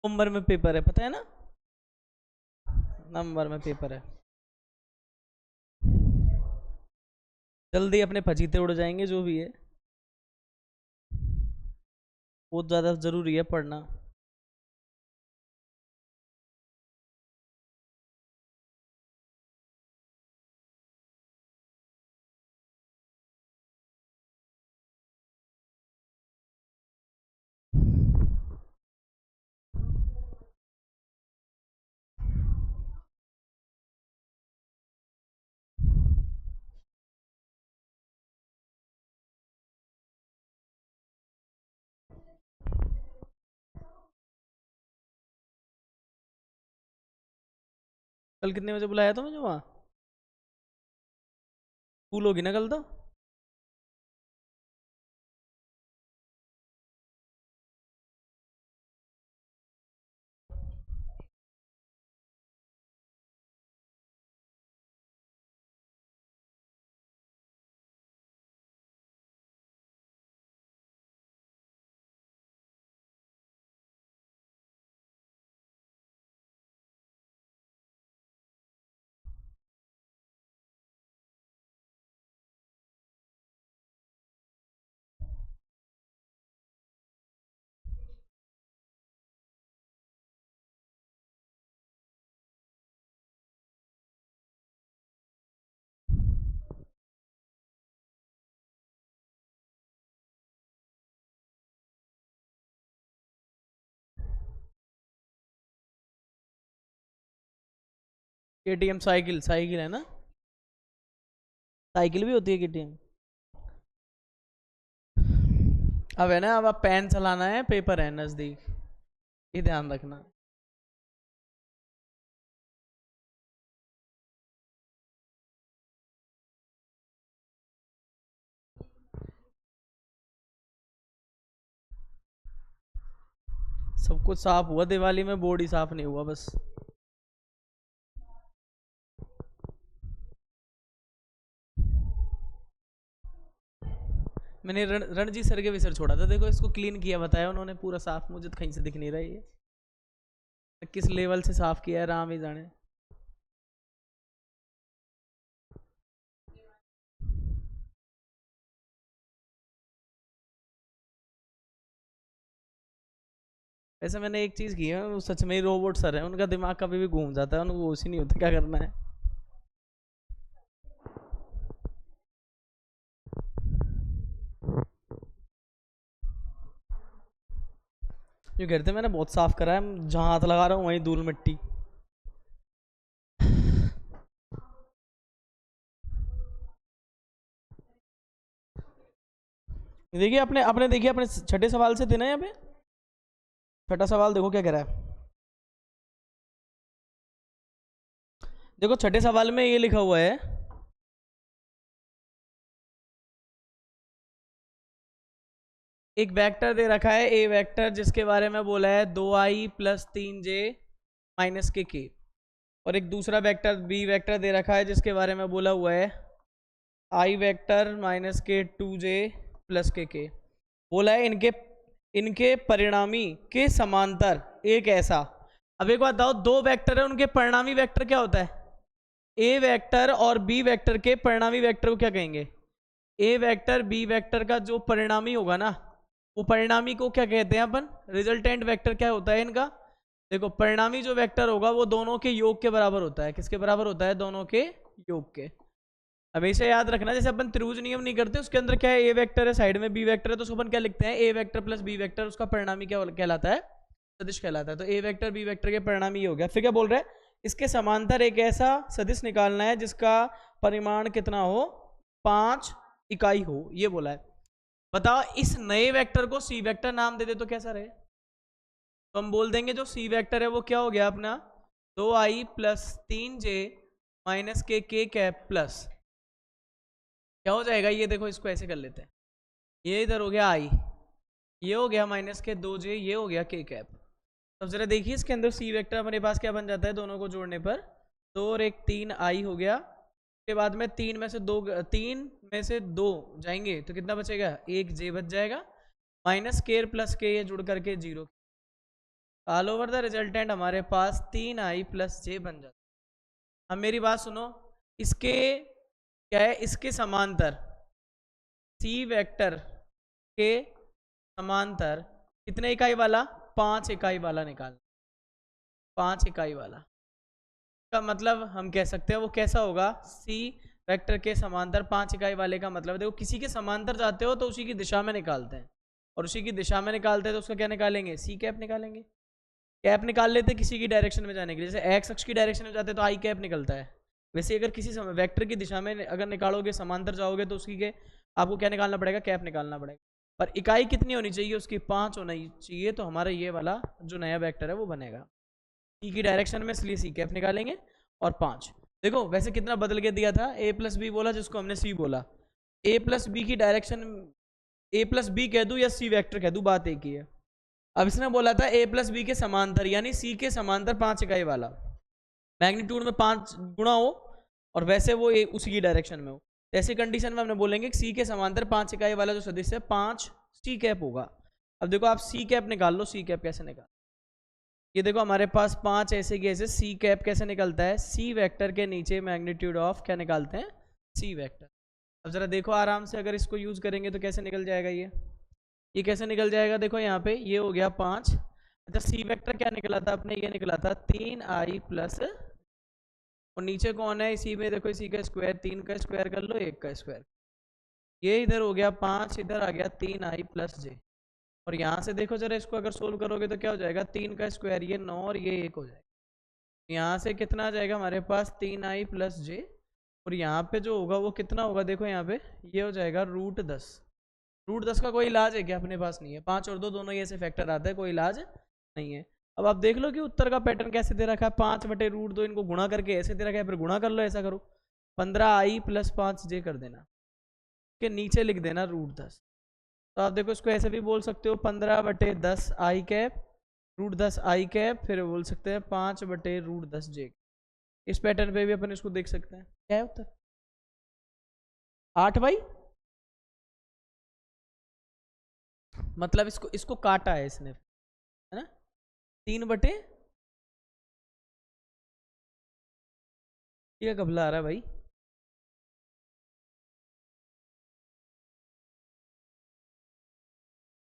नवंबर में पेपर है, पता है ना, नवंबर में पेपर है। जल्दी अपने फजीते उड़ जाएंगे जो भी है, बहुत ज़्यादा ज़रूरी है पढ़ना। कल कितने बजे बुलाया था मुझे वहाँ? स्कूल होगी ना कल तो। केटीएम साइकिल, साइकिल है ना, साइकिल भी होती है केटीएम। अब है ना, अब आप पेन चलाना है, पेपर है नज़दीक, ये ध्यान रखना। सब कुछ साफ हुआ दिवाली में, बोर्ड ही साफ नहीं हुआ बस। मैंने रणजीत सर के भी सर छोड़ा था, देखो इसको क्लीन किया, बताया उन्होंने पूरा साफ, मुझे तो कहीं से दिख नहीं रहा है ये किस लेवल से साफ किया है, राम ही जाने। ऐसे मैंने एक चीज की है, वो सच में ही रोबोट सर है, उनका दिमाग कभी भी घूम जाता है, उनको होश ही नहीं होता क्या करना है। जो कहते मैंने बहुत साफ करा है, जहां हाथ लगा रहा हूँ वहीं धूल मिट्टी। देखिए अपने अपने देखिए अपने छठे सवाल से थे ना यहाँ पे, छठा सवाल देखो क्या कह रहा है। देखो छठे सवाल में ये लिखा हुआ है, एक वेक्टर दे रखा है ए वेक्टर, जिसके बारे में बोला है 2i+3j -k, और एक दूसरा वेक्टर बी वेक्टर दे रखा है जिसके बारे में बोला हुआ है i वेक्टर -k2j+k। बोला है इनके इनके परिणामी के समांतर एक ऐसा। अब एक बात बताओ, दो वेक्टर है, उनके परिणामी वेक्टर क्या होता है? ए वेक्टर और बी वेक्टर के परिणामी वेक्टर को क्या कहेंगे? ए वेक्टर बी वेक्टर का जो परिणामी होगा ना, वो परिणामी को क्या कहते हैं अपन? रिजल्टेंट वेक्टर क्या होता है इनका? देखो परिणामी जो वेक्टर होगा वो दोनों के योग के बराबर होता है। किसके बराबर होता है? दोनों के योग के। हमेशा याद रखना, जैसे अपन त्रिभुज नियम नहीं करते, उसके अंदर क्या है, ए वेक्टर है, साइड में बी वेक्टर है, तो उसको अपन क्या लिखते हैं? ए वेक्टर प्लस बी वेक्टर, उसका परिणामी क्या कहलाता है? सदिश कहलाता है। तो ए वेक्टर बी वेक्टर के परिणामी हो गया। फिर क्या बोल रहा है? इसके समांतर एक ऐसा सदिश निकालना है जिसका परिमाण कितना हो? 5 इकाई हो, ये बोला है। बताओ इस नए वेक्टर को सी वेक्टर नाम दे दे तो कैसा रहे? तो हम बोल देंगे जो सी वेक्टर है वो क्या हो गया अपना? 2i+3j -k कैप प्लस क्या हो जाएगा ये, देखो इसको ऐसे कर लेते हैं, ये इधर हो गया i, ये हो गया -2j, ये हो गया k कैप। अब जरा देखिए इसके अंदर सी वेक्टर अपने पास क्या बन जाता है दोनों को जोड़ने पर? 2 और 1 3i हो गया। उसके बाद में 3 में से 2 जाएंगे तो कितना बचेगा? 1j बच जाएगा, -k+k ये जुड़ करके 0। ऑल ओवर द रिजल्टेंट हमारे पास 3i+j बन जाता है। अब मेरी बात सुनो, इसके क्या है, इसके समांतर सी वेक्टर के समांतर कितने इकाई वाला, 5 इकाई वाला निकालना, 5 इकाई वाला का मतलब हम कह सकते हैं वो कैसा होगा, सी वेक्टर के समांतर 5 इकाई वाले का मतलब देखो किसी के समांतर जाते हो तो उसी की दिशा में निकालते हैं, और उसी की दिशा में निकालते हैं तो उसका क्या निकालेंगे, सी कैप निकालेंगे। कैप निकाल लेते हैं किसी की डायरेक्शन में जाने के लिए, जैसे एक्स अक्ष की डायरेक्शन में जाते हैं तो आई कैप निकलता है। वैसे अगर किसी वेक्टर की दिशा में अगर निकालोगे, समांतर जाओगे तो उसकी के आपको क्या निकालना पड़ेगा, कैप निकालना पड़ेगा। पर इकाई कितनी होनी चाहिए उसकी, 5 होनी चाहिए, तो हमारा ये वाला जो नया वेक्टर है वो बनेगा ई की डायरेक्शन में, इसलिए सी कैप निकालेंगे। और 5 देखो वैसे कितना बदल के दिया था, a+b बोला जिसको हमने c बोला, a+b की डायरेक्शन a+b कह दूं या c वेक्टर कह दूं, बात एक ही है। अब इसने बोला था a+b के समांतर यानी c के समांतर 5 इकाई वाला, मैग्नीट्यूड में 5 गुना हो और वैसे वो उसी की डायरेक्शन में हो, ऐसी कंडीशन में हमने बोलेंगे कि c के समांतर 5 इकाई वाला जो सदिश है 5 c कैप होगा। अब देखो आप c कैप निकाल लो, c कैप कैसे निकाल, ये देखो हमारे पास 5 ऐसे की ऐसे, सी कैप कैसे निकलता है, सी वेक्टर के नीचे मैग्नीट्यूड ऑफ क्या निकालते हैं, सी वेक्टर। अब जरा देखो आराम से, अगर इसको यूज करेंगे तो कैसे निकल जाएगा ये कैसे निकल जाएगा, देखो यहाँ पे ये हो गया 5। अच्छा सी वेक्टर क्या निकला था अपने, ये निकला था 3i+, और नीचे कौन है इसी में, देखो इसी का स्क्वायर, 3 का स्क्वायर कर लो, 1 का स्क्वायर, ये इधर हो गया 5, इधर आ गया 3i+j। और यहाँ से देखो जरा इसको अगर सोल्व करोगे तो क्या हो जाएगा, 3 का स्क्वायर ये 9 और ये 1 हो जाएगा। यहाँ से कितना आ जाएगा हमारे पास, 3i+j, और यहाँ पे जो होगा वो कितना होगा, देखो यहाँ पे ये हो जाएगा √10। √10 का कोई इलाज है क्या, अपने पास नहीं है, 5 और 2 दोनों ये ऐसे फैक्टर आता है, कोई इलाज नहीं है। अब आप देख लो कि उत्तर का पैटर्न कैसे दे रखा है, 5/√2, इनको गुणा करके ऐसे दे रखा है, फिर गुणा कर लो, ऐसा करो 15i+5j कर देना, के नीचे लिख देना √10। तो आप देखो इसको ऐसे भी बोल सकते हो 15/10i कैप √10i कैप, फिर बोल सकते हैं 5/√10j। इस पैटर्न पे भी अपन इसको देख सकते हैं, क्या है उत्तर 8 भाई, मतलब इसको इसको काटा है इसने, है ना, 3 बटे, ये कबला आ रहा है भाई,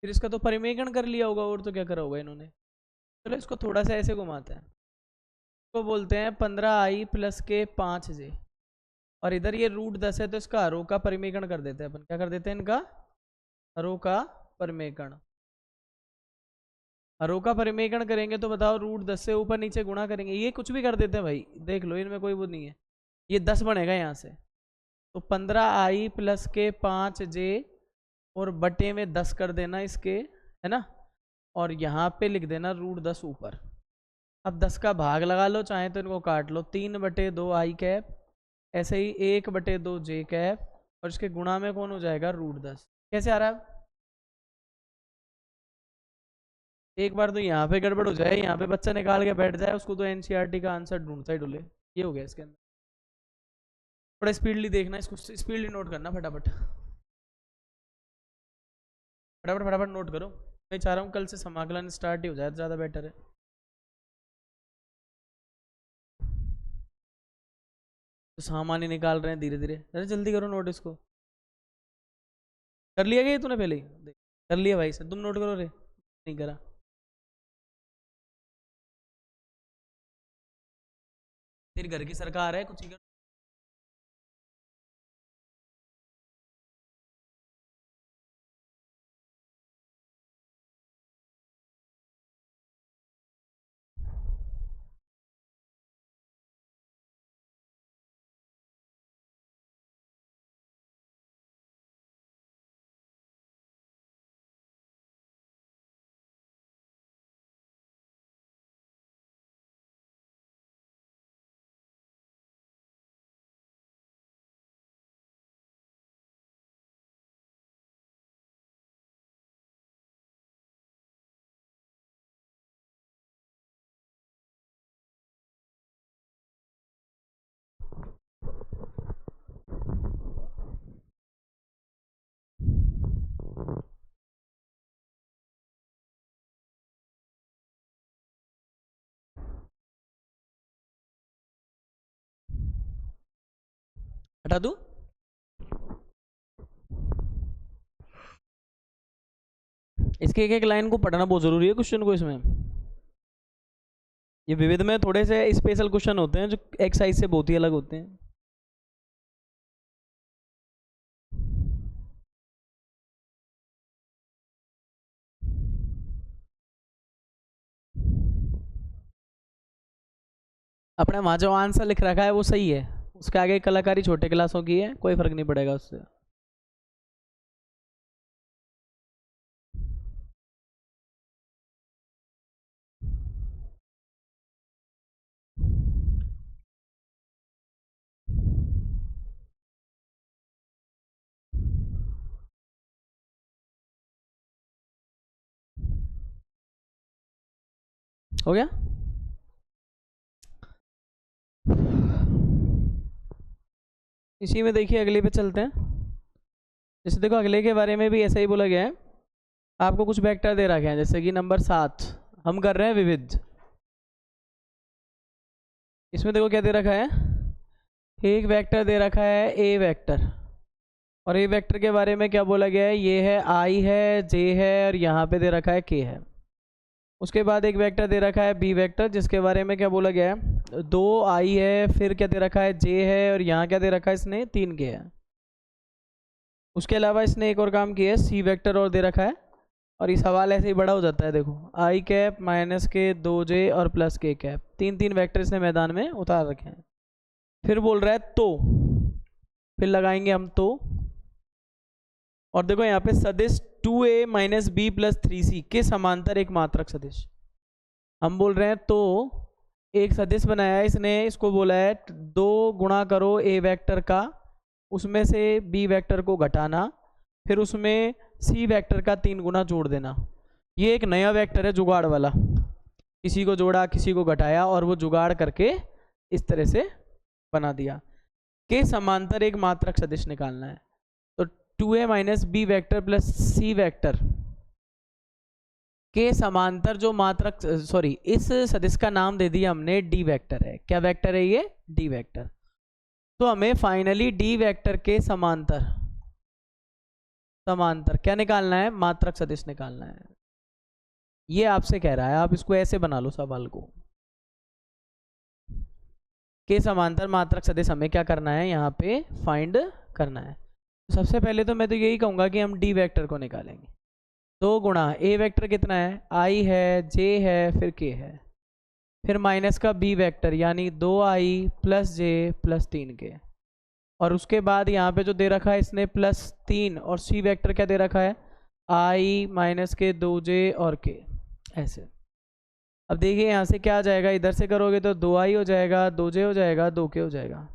फिर इसका तो परिमेयकरण कर लिया होगा, और तो क्या करा होगा इन्होंने। चलो इसको थोड़ा सा ऐसे घुमाते हैं, इसको बोलते हैं 15i+के 5j, और इधर ये √10 है तो इसका हरों का परिमेयकरण कर देते हैं अपन, क्या कर देते हैं इनका हरों का परिमेयकरण। हरों का परिमेयकरण करेंगे तो बताओ √10 से ऊपर नीचे गुणा करेंगे, ये कुछ भी कर देते हैं भाई, देख लो इनमें कोई वो नहीं है, ये 10 बनेगा यहाँ से, तो 15i+के 5j और बटे में 10 कर देना इसके, है ना, और यहाँ पे लिख देना √10 ऊपर। अब 10 का भाग लगा लो, चाहे तो इनको काट लो, 3/2i कैप, ऐसे ही 1/2j कैप, और इसके गुणा में कौन हो जाएगा √10। कैसे आ रहा है, एक बार तो यहाँ पे गड़बड़ हो जाए, यहाँ पे बच्चा निकाल के बैठ जाए, उसको तो एनसीईआरटी का आंसर ढूंढता ही ढूंढे, ये हो गया इसके अंदर। थोड़ा स्पीडली देखना, इसको स्पीडली नोट करना, फटाफट फटाफट फटाफट नोट करो, मैं चाह रहा हूँ कल से समाकलन स्टार्ट ही हो जाए तो ज़्यादा बेटर है। तो सामान्य निकाल रहे हैं धीरे धीरे, अरे जल्दी करो नोट इसको, कर लिया क्या ये तूने पहले ही, कर लिया भाई सर, तुम नोट करो रे, नहीं करा, तेरी घर की सरकार है, कुछ ही हटा दूं? इसके एक एक लाइन को पढ़ना बहुत जरूरी है क्वेश्चन को इसमें। ये विविध में थोड़े से स्पेशल क्वेश्चन होते हैं जो एक्सरसाइज से बहुत ही अलग होते हैं। अपने वहाँ जो आंसर लिख रखा है वो सही है, उसके आगे कलाकारी छोटे क्लासों की है, कोई फर्क नहीं पड़ेगा उससे। हो गया? इसी में देखिए अगले पे चलते हैं। जैसे देखो अगले के बारे में भी ऐसा ही बोला गया है। आपको कुछ वेक्टर दे रखे हैं, जैसे कि नंबर 7 हम कर रहे हैं विविध। इसमें देखो क्या दे रखा है, एक वेक्टर दे रखा है ए वेक्टर, और ए वेक्टर के बारे में क्या बोला गया है, ये है आई है, जे है, और यहाँ पे दे रखा है के है। उसके बाद एक वेक्टर दे रखा है बी वेक्टर, जिसके बारे में क्या बोला गया है, 2 आई है, फिर क्या दे रखा है जे है, और यहाँ क्या दे रखा है इसने 3 के है। उसके अलावा इसने एक और काम किया है, सी वेक्टर और दे रखा है, और ये सवाल ऐसे ही बड़ा हो जाता है। देखो आई कैप माइनस के 2 जे और प्लस के कैप, 3 वेक्टर इसने मैदान में उतार रखे हैं। फिर बोल रहा है तो, फिर लगाएंगे हम तो, और देखो यहाँ पे सदिश 2a minus B plus 3c के समांतर एक मात्रक सदिश। हम बोल रहे हैं तो एक सदिश बनाया है इसने, इसको बोला है 2 गुणा करो ए वेक्टर का, उसमें से बी वेक्टर को घटाना, फिर उसमें सी वेक्टर का 3 गुना जोड़ देना। ये एक नया वेक्टर है जुगाड़ वाला, किसी को जोड़ा किसी को घटाया और वो जुगाड़ करके इस तरह से बना दिया। के समांतर एक मात्रक सदिश निकालना है, तो 2a minus B vector plus C vector के समांतर जो मात्रक, सॉरी इस सदिश का नाम दे दिया हमने डी वेक्टर है। क्या वेक्टर है ये? D vector. तो हमें फाइनली डी वेक्टर के समांतर, समांतर क्या निकालना है, मात्रक सदिश निकालना है। ये आपसे कह रहा है, आप इसको ऐसे बना लो सवाल को, के समांतर मात्रक सदिश हमें क्या करना है, यहाँ पे फाइंड करना है। तो सबसे पहले तो मैं तो यही कहूँगा कि हम डी वेक्टर को निकालेंगे। 2 गुणा ए वेक्टर कितना है, आई है, जे है, फिर के है, फिर माइनस का बी वेक्टर यानी 2i प्लस जे प्लस 3k, और उसके बाद यहाँ पे जो दे रखा है इसने +3, और सी वेक्टर क्या दे रखा है, i माइनस के 2j और k, ऐसे। अब देखिए यहाँ से क्या आ जाएगा, इधर से करोगे तो 2i हो जाएगा, 2j हो जाएगा, 2k हो जाएगा।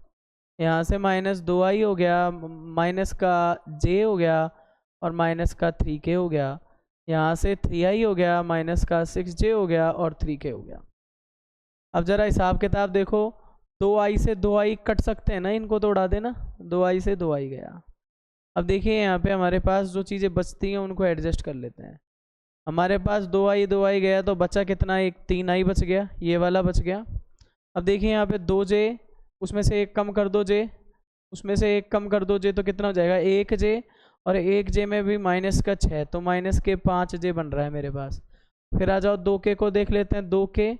यहाँ से -2i हो गया, माइनस का j हो गया, और माइनस का 3k हो गया। यहाँ से 3i हो गया, माइनस का 6j हो गया, और 3k हो गया। अब जरा हिसाब किताब देखो, 2i से 2i कट सकते हैं ना, इनको तो उड़ा देना, 2i से 2i गया। अब देखिए यहाँ पे हमारे पास जो चीज़ें बचती हैं उनको एडजस्ट कर लेते हैं। हमारे पास 2i गया तो बचा कितना, एक 3i बच गया, ये वाला बच गया। अब देखिए यहाँ पे 2j, उसमें से एक कम कर दो j, उसमें से एक कम कर दो j, तो कितना हो जाएगा 1j, और 1j में भी माइनस का 6, तो माइनस के 5j बन रहा है मेरे पास। फिर आ जाओ 2k को देख लेते हैं, 2k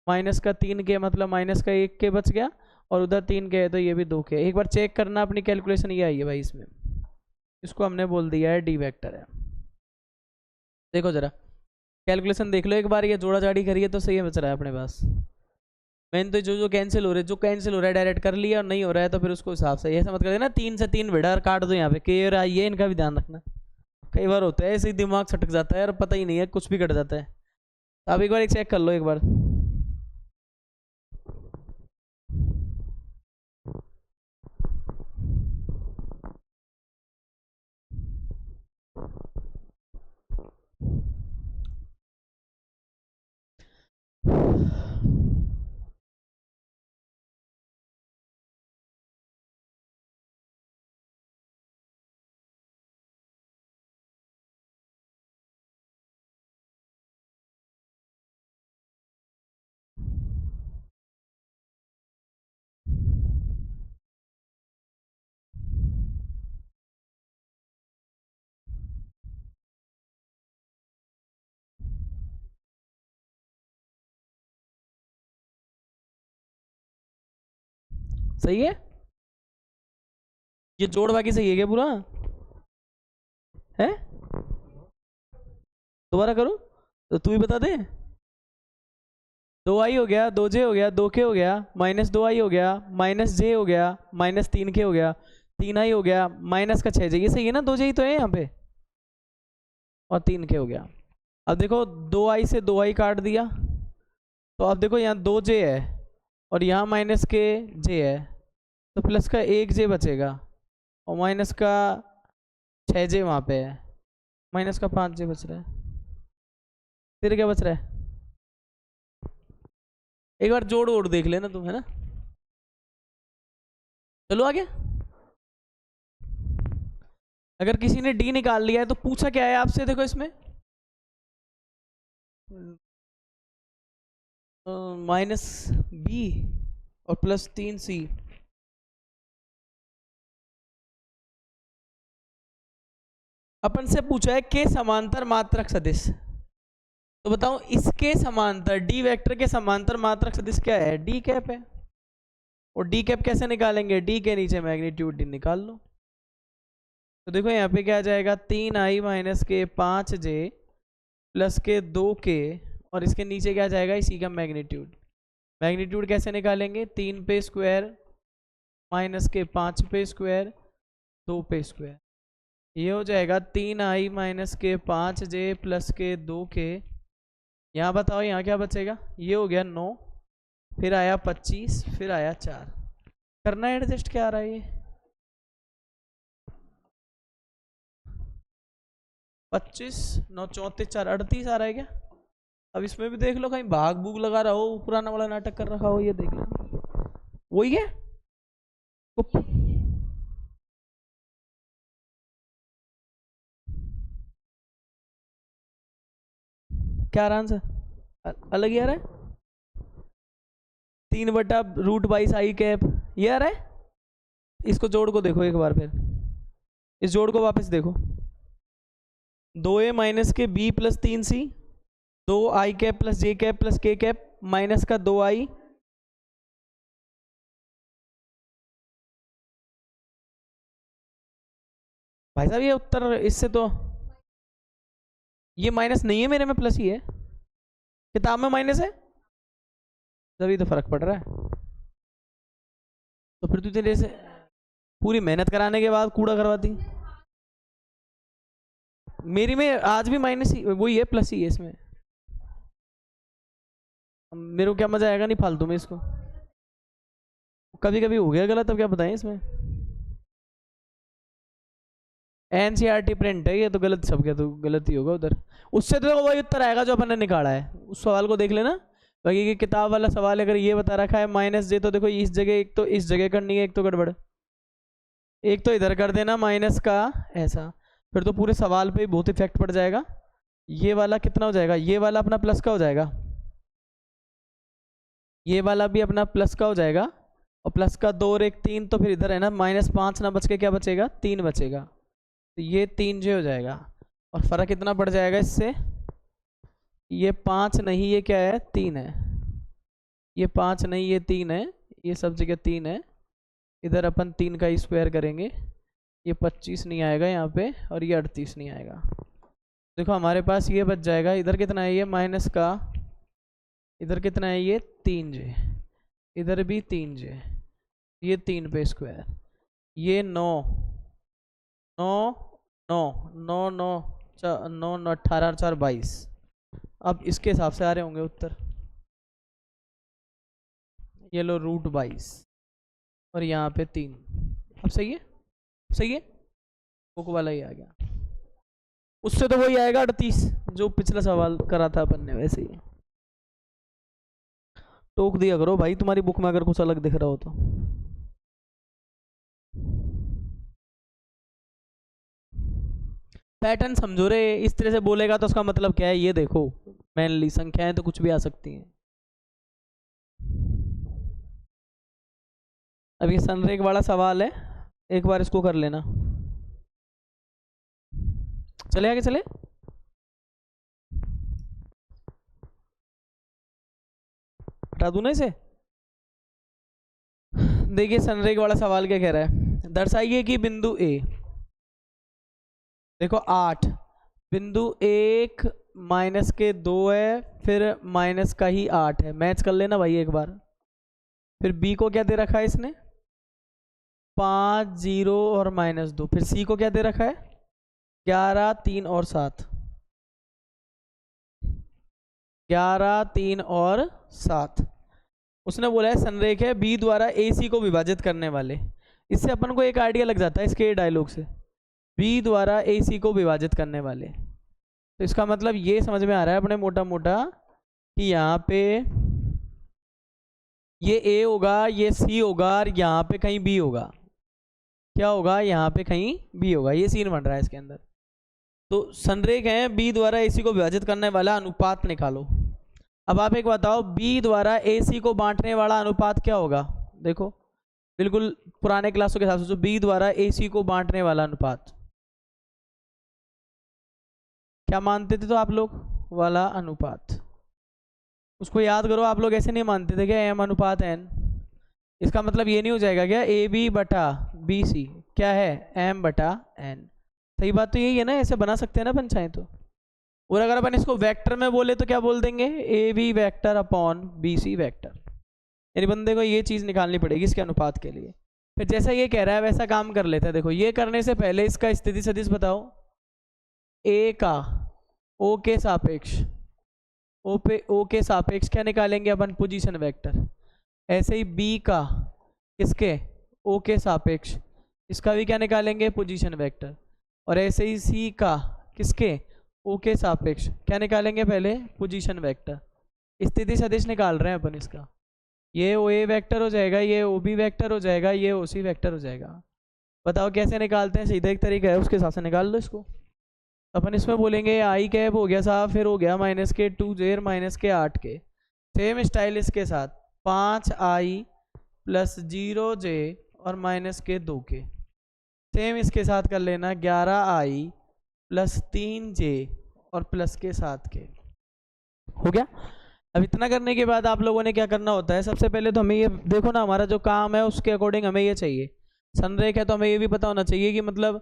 माइनस का 3k मतलब माइनस का 1k बच गया, और उधर 3k है तो ये भी 2k। एक बार चेक करना अपनी कैलकुलेशन, ये आई है भाई इसमें, इसको हमने बोल दिया है डी वेक्टर है। देखो जरा कैलकुलेशन देख लो एक बार, ये जोड़ा जाड़ी करिए तो सही बच रहा है अपने पास। मैंने तो जो जो कैंसिल हो रहा है, जो कैंसिल हो रहा है डायरेक्ट कर लिया, और नहीं हो रहा है तो फिर उसको हिसाब से ऐसा मत कर देना 3 से 3 विड़ा काट दो यहाँ पे, के और आई है, इनका भी ध्यान रखना। कई बार होता है ऐसे ही दिमाग सटक जाता है और पता ही नहीं है, कुछ भी कट जाता है। तो आप एक बार एक चेक कर लो एक बार। सही है? ये जोड़ बाकी सही है क्या पूरा? है? दोबारा करो तो तू ही बता दे। 2i हो गया, 2j हो गया, 2k हो गया, माइनस 2i हो गया, माइनस j हो गया, माइनस 3k हो गया, 3i हो गया, माइनस का 6j। ये सही है ना? 2j ही तो है यहाँ पे, और 3k हो गया। अब देखो 2i से 2i काट दिया, तो अब देखो यहाँ 2j है और यहाँ माइनस के j है, तो प्लस का 1j बचेगा और माइनस का 6j वहाँ पे है, माइनस का 5j बच रहा है। फिर क्या बच रहा है? एक बार जोड़ ओड़ देख लेना तुम, है ना? चलो आगे। अगर किसी ने डी निकाल लिया है तो पूछा क्या है आपसे, देखो इसमें माइनस बी और प्लस 3c। अपन से पूछा है के समांतर मात्रक सदिश, तो बताओ इसके समांतर डी वेक्टर के समांतर मात्रक सदिश क्या है? डी कैप है। और डी कैप कैसे निकालेंगे? डी के नीचे मैग्नीट्यूड डी निकाल लो। तो देखो यहाँ पे क्या आ जाएगा? 3i माइनस के 5j प्लस के 2k, और इसके नीचे क्या जाएगा? इसी का मैग्नीट्यूड। मैग्नीट्यूड कैसे निकालेंगे? 3 पे स्क्वायर माइनस के 5 पे स्क्वायर 2 पे स्क्वायर। ये हो जाएगा 3i माइनस के 5j प्लस के 2k। यहाँ बताओ यहाँ क्या बचेगा? ये हो गया 9, फिर आया 25, फिर आया 4। करना है एडजस्ट, क्या आ रहा है ये? 25 9 34 4 38 आ रहा है क्या? अब इसमें भी देख लो, कहीं भाग भूग लगा रहा हो, पुराना वाला नाटक कर रखा हो, ये देख लो वही है। क्या रहा आंसर? अलग ही आ रहा है। 3/√22i कैप ये आ रहा है। इसको जोड़ को देखो एक बार, फिर इस जोड़ को वापस देखो। 2a माइनस के b plus 3c, 2i cap plus j cap plus k cap minus का 2i, भाई साहब ये उत्तर इससे तो, ये माइनस नहीं है मेरे में, प्लस ही है। किताब में माइनस है, तभी तो फर्क पड़ रहा है। तो फिर तू तेरे से पूरी मेहनत कराने के बाद कूड़ा करवाती। मेरी में आज भी माइनस ही वही है, प्लस ही है इसमें। मेरे को क्या मजा आएगा नहीं फालतू में इसको। कभी कभी हो गया गलत, अब क्या बताएं इसमें। एनसीईआरटी प्रिंट है ये, तो गलत सब क्या, तो गलत ही होगा उधर। उससे तो वही उत्तर आएगा जो अपन ने निकाला है, उस सवाल को देख लेना। बाकी की किताब वाला सवाल अगर ये बता रखा है माइनस जे, तो देखो इस जगह एक तो इस जगह करनी है, एक तो गड़बड़, एक तो इधर कर देना माइनस का ऐसा, फिर तो पूरे सवाल पे बहुत इफेक्ट पड़ जाएगा। ये वाला कितना हो जाएगा? ये वाला अपना प्लस का हो जाएगा, ये वाला भी अपना प्लस का हो जाएगा, और प्लस का 2 और 1 3, तो फिर इधर है ना -5 ना बच के क्या बचेगा? 3 बचेगा, तो ये 3j हो जाएगा। और फर्क कितना पड़ जाएगा इससे? ये 5 नहीं, ये क्या है? 3 है। ये 5 नहीं, ये 3 है, ये सब जगह 3 है। इधर अपन 3 का स्क्वायर करेंगे, ये 25 नहीं आएगा यहाँ पे, और ये 38 नहीं आएगा। देखो हमारे पास ये बच जाएगा, इधर कितना है? ये माइनस का, इधर कितना है? ये 3j, इधर भी 3j, ये 3 पे स्क्वायर, ये 9 9 9 9 9 9 9 18 4 22। अब इसके हिसाब से आ रहे होंगे उत्तर। ये लो √22 और यहाँ पे 3। अब सही है? सही है, बुक वाला ही आ गया। उससे तो वही आएगा 38 जो पिछला सवाल करा था अपन ने, वैसे ही टोक दिया करो भाई, तुम्हारी बुक में अगर कुछ अलग दिख रहा हो तो। पैटर्न समझो रे, इस तरह से बोलेगा तो उसका मतलब क्या है ये देखो। मेनली संख्याएं तो कुछ भी आ सकती हैं। अब ये संरेख वाला सवाल है, एक बार इसको कर लेना। चले आगे चले। हटा दूं ना इसे? देखिए सनरेख वाला सवाल क्या कह रहा है, दर्शाइए कि बिंदु ए, देखो 8, बिंदु 1 माइनस के 2 है, फिर माइनस का ही 8 है, मैच कर लेना भाई एक बार। फिर बी को क्या दे रखा है इसने 5 0 और -2, फिर सी को क्या दे रखा है 11 3 और 7, 11 3 और 7। उसने बोला है संरेख है बी द्वारा ए सी को विभाजित करने वाले। इससे अपन को एक आइडिया लग जाता है इसके डायलॉग से, बी द्वारा ए सी को विभाजित करने वाले। तो इसका मतलब ये समझ में आ रहा है अपने मोटा मोटा कि यहाँ पे ये ए होगा, ये सी होगा और यहाँ पे कहीं बी होगा। क्या होगा यहाँ पे कहीं बी होगा, ये सीन बन रहा है इसके अंदर। तो संरेख है बी द्वारा ए सी को विभाजित करने वाला अनुपात निकालो। अब आप एक बताओ बी द्वारा ए सी को बांटने वाला अनुपात क्या होगा। देखो बिल्कुल पुराने क्लासों के हिसाब से, बी द्वारा ए सी को बांटने वाला अनुपात क्या मानते थे तो आप लोग, वाला अनुपात। उसको याद करो, आप लोग ऐसे नहीं मानते थे क्या एम अनुपात एन। इसका मतलब ये नहीं हो जाएगा क्या ए बी बटा बी सी क्या है एम बटा एन। सही बात तो यही है ना, ऐसे बना सकते हैं ना अपन चाहें तो। और अगर अपन इसको वेक्टर में बोले तो क्या बोल देंगे A B vector upon B C vector. यानी बंदे को ये चीज़ निकालनी पड़ेगी इसके अनुपात के लिए। फिर जैसा ये कह रहा है वैसा काम कर लेते हैं। देखो ये करने से पहले इसका स्थिति सदिश बताओ, ए का ओ के सापेक्ष, ओ के सापेक्ष क्या निकालेंगे अपन पोजीशन वेक्टर। ऐसे ही बी का किसके ओ के सापेक्ष, इसका भी क्या निकालेंगे पोजीशन वेक्टर। और ऐसे ही सी का किसके ओ के सापेक्ष क्या निकालेंगे पहले पोजीशन वेक्टर। स्थिति सदिश निकाल रहे हैं अपन इसका, ये ओ ए वेक्टर हो जाएगा, ये ओ बी वेक्टर हो जाएगा, ये ओ सी वेक्टर हो जाएगा। बताओ कैसे निकालते हैं, सीधा एक तरीका है उसके हिसाब से निकाल लो इसको। अपन इसमें बोलेंगे आई कैप हो गया साहब, फिर हो गया -2 -8 सेम स्टाइल इसके साथ 5i + 0j और -2 सेम इसके साथ कर लेना 11i + 3j और +7 हो गया। अब इतना करने के बाद आप लोगों ने क्या करना होता है, सबसे पहले तो हमें ये देखो ना, हमारा जो काम है उसके अकॉर्डिंग हमें ये चाहिए। संरेख है तो हमें ये भी पता होना चाहिए कि मतलब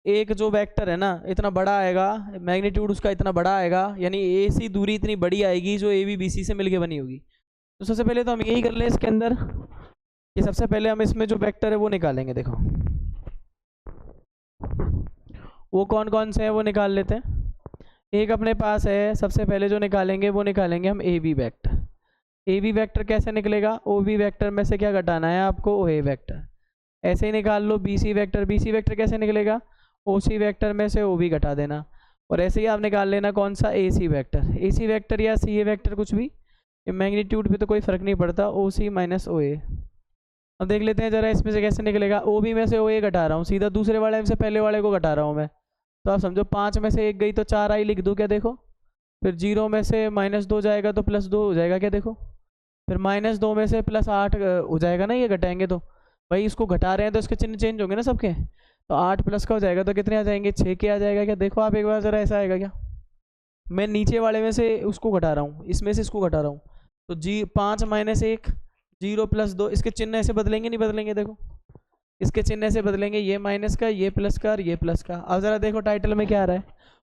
एक जो वेक्टर है ना इतना बड़ा आएगा, मैग्नीट्यूड उसका इतना बड़ा आएगा, यानी ए सी दूरी इतनी बड़ी आएगी जो ए बी बी सी से मिलके बनी होगी। तो सबसे पहले तो हम यही कर लें इसके अंदर कि सबसे पहले हम इसमें जो वेक्टर है वो निकालेंगे। देखो वो कौन कौन से है वो निकाल लेते हैं। एक अपने पास है, सबसे पहले जो निकालेंगे वो निकालेंगे हम A B vector. A B vector कैसे निकलेगा, ओ बी वेक्टर में से क्या घटाना है आपको ओ ए वेक्टर। ऐसे ही निकाल लो B C vector, B C vector कैसे निकलेगा ओ सी वेक्टर में से ओ बी घटा देना। और ऐसे ही आप निकाल लेना कौन सा ए सी वेक्टर, ए सी वेक्टर या सी ए वेक्टर कुछ भी, मैग्नीट्यूड पे तो कोई फर्क नहीं पड़ता, ओ सी माइनस ओ ए। अब देख लेते हैं जरा इसमें से कैसे निकलेगा। ओ बी में से ओ ए घटा रहा हूँ, सीधा दूसरे वाले में से पहले वाले को घटा रहा हूँ मैं। तो आप समझो 5 में से 1 गई तो 4 आई लिख दूँ क्या, देखो। फिर 0 में से -2 जाएगा तो +2 हो जाएगा क्या, देखो। फिर -2 में से +8 हो जाएगा ना, ये घटाएंगे तो भाई इसको घटा रहे हैं तो इसके चिन्ह चेंज होंगे ना सबके। तो 8 प्लस का हो जाएगा तो कितने आ जाएंगे 6 के आ जाएगा क्या, देखो आप एक बार ज़रा ऐसा आएगा क्या। मैं नीचे वाले में से उसको घटा रहा हूँ, इसमें से इसको घटा रहा हूँ, तो 5 - 1 0 + 2, इसके चिन्ह ऐसे बदलेंगे नहीं बदलेंगे, देखो इसके चिन्ह ऐसे बदलेंगे, ये माइनस का, ये प्लस का और ये प्लस का। अब ज़रा देखो टाइटल में क्या आ रहा है,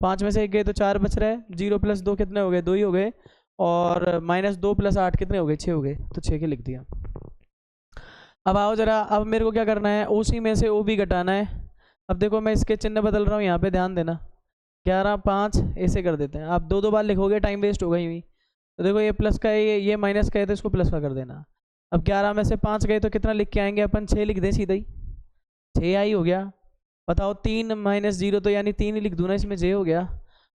5 में से 1 गए तो 4 बच रहा है, 0 + 2 कितने हो गए 2 ही हो गए, और -2 + 8 कितने हो गए 6 हो गए, तो 6 के लिख दिया। अब आओ ज़रा, अब मेरे को क्या करना है ओ सी में से ओ बी घटाना है। अब देखो मैं इसके चिन्ह बदल रहा हूँ, यहाँ पे ध्यान देना, 11 5 ऐसे कर देते हैं। आप 2 बार लिखोगे टाइम वेस्ट होगा ही। तो देखो ये प्लस का है, ये माइनस का है, तो इसको प्लस का कर देना। अब 11 में से 5 गए तो कितना लिख के आएंगे अपन, 6 लिख दें सीधा ही, 6 आई हो गया। बताओ 3 - 0 तो यानी 3 ही लिख दूँ ना, इसमें जे हो गया।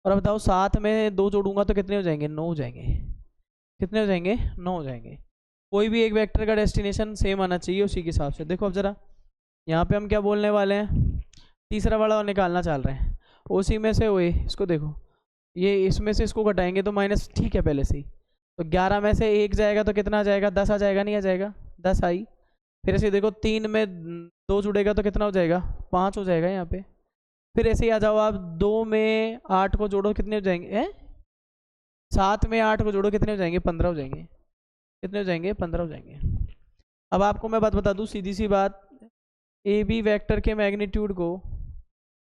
और अब बताओ 7 में 2 जोड़ूंगा तो कितने हो जाएंगे 9 हो जाएंगे, कितने हो जाएंगे 9 हो जाएंगे। कोई भी एक वेक्टर का डेस्टिनेशन सेम आना चाहिए उसी के हिसाब से। देखो अब ज़रा यहाँ पे हम क्या बोलने वाले हैं, तीसरा वाला निकालना चाह रहे हैं, ओ सी में से ओ ए, इसको देखो ये इसमें से इसको घटाएंगे तो माइनस ठीक है पहले से ही। तो 11 में से 1 जाएगा तो कितना आ जाएगा 10 आ जाएगा, नहीं आ जाएगा 10 आई। फिर ऐसे देखो 3 में 2 जुड़ेगा तो कितना हो जाएगा 5 हो जाएगा यहाँ पे। फिर ऐसे ही आ जाओ आप 2 में 8 को जोड़ो कितने हो जाएंगे 7 में 8 को जोड़ो कितने हो जाएंगे 15 हो जाएंगे, कितने हो जाएंगे 15 हो जाएंगे। अब आपको मैं बात बता दूं, सीधी सी बात, ए बी वैक्टर के मैग्नीट्यूड को,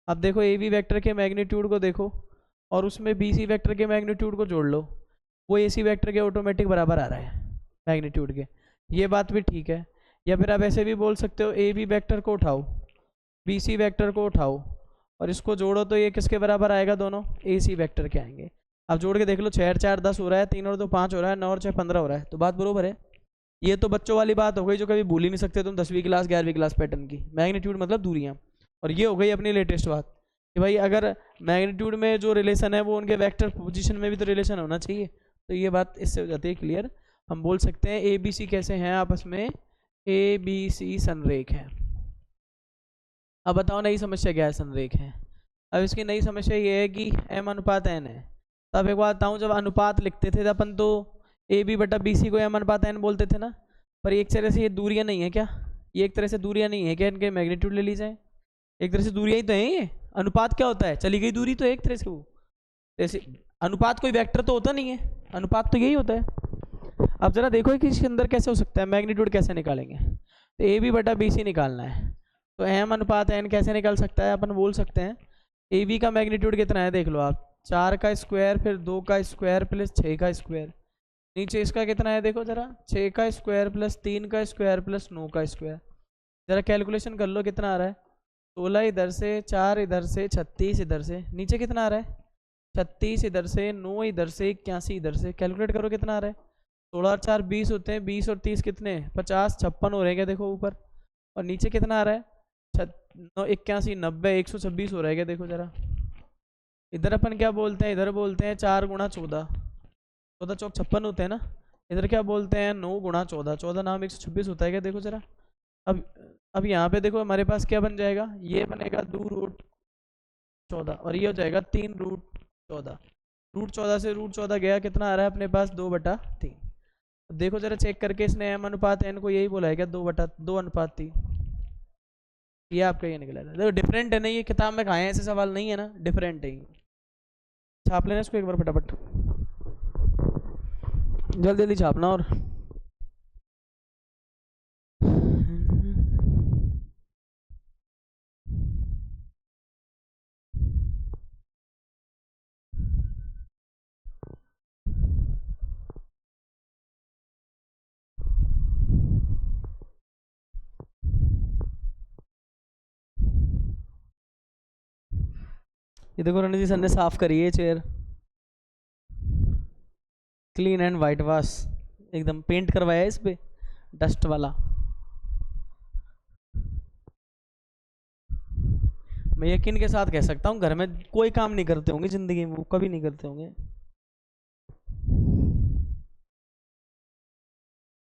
अब देखो ए बी वैक्टर के मैग्नीट्यूड को देखो और उसमें बी सी वैक्टर के मैग्नीट्यूड को जोड़ लो, वो ए सी वैक्टर के ऑटोमेटिक बराबर आ रहा है मैग्नीट्यूड के। ये बात भी ठीक है। या फिर आप ऐसे भी बोल सकते हो, ए बी वैक्टर को उठाओ, बी सी वैक्टर को उठाओ और इसको जोड़ो तो ये किसके बराबर आएगा, दोनों ए सी वैक्टर के आएंगे। अब जोड़ के देख लो, 6 और 4 10 हो रहा है, 3 और 2 5 हो रहा है, 9 और 6 15 हो रहा है, तो बात बरोबर है। ये तो बच्चों वाली बात हो गई जो कभी भूल ही नहीं सकते तुम, 10वीं क्लास 11वीं क्लास पैटर्न की, मैग्नीट्यूड मतलब दूरियां। और ये हो गई अपनी लेटेस्ट बात कि भाई अगर मैग्नीट्यूड में जो रिलेशन है वो उनके वेक्टर पोजीशन में भी तो रिलेशन होना चाहिए। तो ये बात इससे हो जाती है क्लियर। हम बोल सकते हैं ए बी सी कैसे हैं आपस में, ए बी सी संरेख है। अब बताओ नई समस्या क्या है, संरेख है। अब इसकी नई समस्या ये है कि m अनुपात n है। तो अब एक बात बताऊँ, जब अनुपात लिखते थे तो अपन तो ए बी बटा बी सी को m अनुपात n बोलते थे ना, पर एक तरह से ये दूरियां नहीं है क्या, ये एक तरह से दूरियां नहीं है क्या, इनके मैग्नीट्यूड ले ली जाए, एक तरह से दूरियां ही तो है ये। अनुपात क्या होता है, चली गई दूरी तो एक तरह से वो, जैसे अनुपात कोई वेक्टर तो होता नहीं है, अनुपात तो यही होता है। अब जरा देखो कि इसके अंदर कैसे हो सकता है, मैग्नीट्यूड कैसे निकालेंगे। तो ए बी बटा बी सी निकालना है, तो m अनुपात n कैसे निकल सकता है, अपन बोल सकते हैं ए बी का मैग्नीट्यूड कितना है, देख लो आप, 4 का स्क्वायर फिर 2 का स्क्वायर प्लस 6 का स्क्वायर, नीचे इसका कितना है देखो जरा, 6 का स्क्वायर प्लस 3 का स्क्वायर प्लस 9 का स्क्वायर। जरा कैलकुलेशन कर लो कितना आ रहा है, 16 इधर से, 4 इधर से, 36 इधर से, नीचे कितना आ रहा है, 36 इधर से, 9 इधर से, 81 इधर से, कैलकुलेट करो कितना आ रहा है। 16 और 4 20 होते हैं, 20 और 30 कितने, 50 56 हो रहे हैं क्या, देखो ऊपर, और नीचे कितना आ रहा है, 81 90 126 हो रहा है क्या, देखो जरा। इधर अपन क्या बोलते हैं, इधर बोलते हैं 4 गुणा 14, 14 चौक 56 होते हैं ना। इधर क्या बोलते हैं, 9 गुणा 14, 14 नाम 126 होता है क्या, देखो जरा। अब अब यहाँ पे देखो हमारे पास क्या बन जाएगा, ये बनेगा 2√14 और ये हो जाएगा 3√14। √14 से √14 गया, कितना आ रहा है अपने पास, 2/3। देखो जरा चेक करके, इसने m अनुपात n को यही बोला है क्या, 2/2 अनुपात 3। ये आपका ये निकला था, देखो डिफरेंट है ना, ये किताब में कहाँ है, ऐसे सवाल नहीं है ना, डिफरेंट है। छाप लेना इसको एक बार फटाफट, जल्दी जल्दी छापना। और ये देखो रणजी सर ने साफ करी है chair, clean and white wash, एकदम पेंट करवाया है इस पे, डस्ट वाला। मैं यकीन के साथ कह सकता हूँ घर में कोई काम नहीं करते होंगे जिंदगी में, वो कभी नहीं करते होंगे।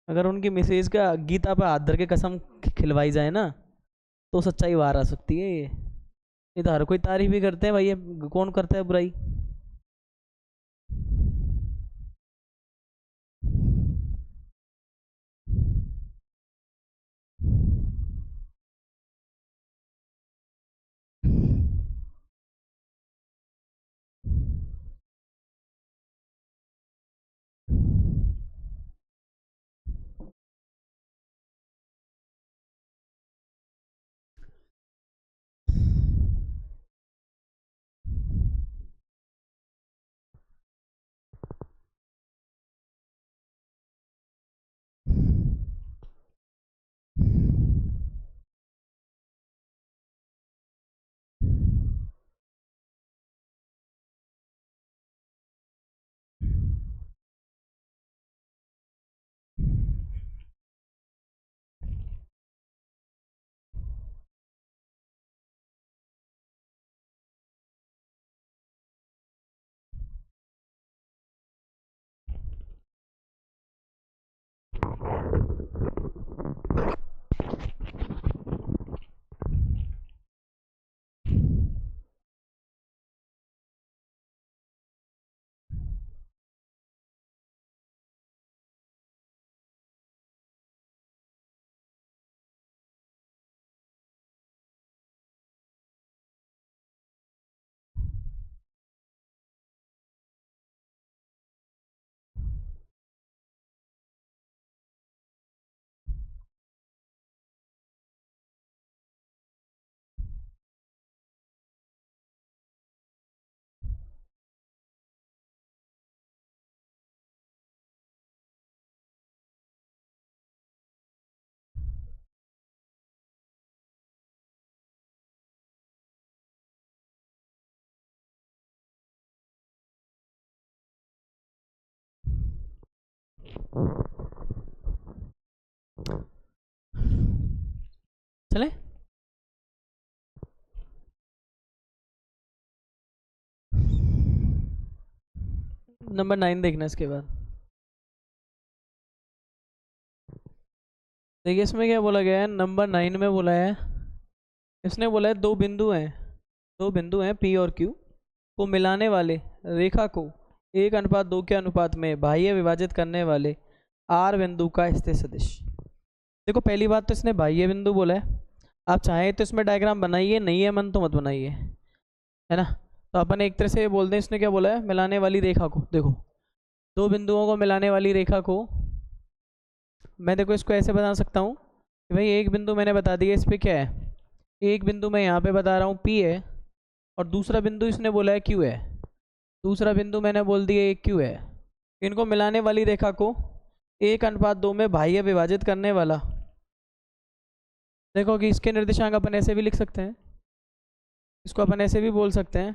अगर उनकी मिसेज का गीता पे हाथ धर के कसम खिलवाई जाए ना, तो सच्चाई बाहर आ सकती है। ये तो हर कोई तारीफ भी करते हैं भाई, ये कौन करता है बुराई। चले नंबर 9 देखना इसके बाद। देखिए इसमें क्या बोला गया है, नंबर 9 में बोला है, इसने बोला है दो बिंदु हैं P और Q को मिलाने वाले रेखा को 1:2 के अनुपात में बाह्य विभाजित करने वाले R बिंदु का स्थिर सदिश। देखो पहली बात तो इसने बाह्य बिंदु बोला है, आप चाहें तो इसमें डायग्राम बनाइए, नहीं है मन तो मत बनाइए, है ना। तो अपन एक तरह से बोल दें, इसने क्या बोला है, मिलाने वाली रेखा को, देखो दो बिंदुओं को मिलाने वाली रेखा को मैं देखो इसको ऐसे बता सकता हूँ कि भाई एक बिंदु मैंने बता दिया, इस पर क्या है, एक बिंदु मैं यहाँ पे बता रहा हूँ P है, और दूसरा बिंदु इसने बोला है Q है, दूसरा बिंदु मैंने बोल दिया एक Q है। इनको मिलाने वाली रेखा को 1:2 में बाह्य विभाजित करने वाला, देखो कि इसके निर्देशांक अपन ऐसे भी लिख सकते हैं, इसको अपन ऐसे भी बोल सकते हैं,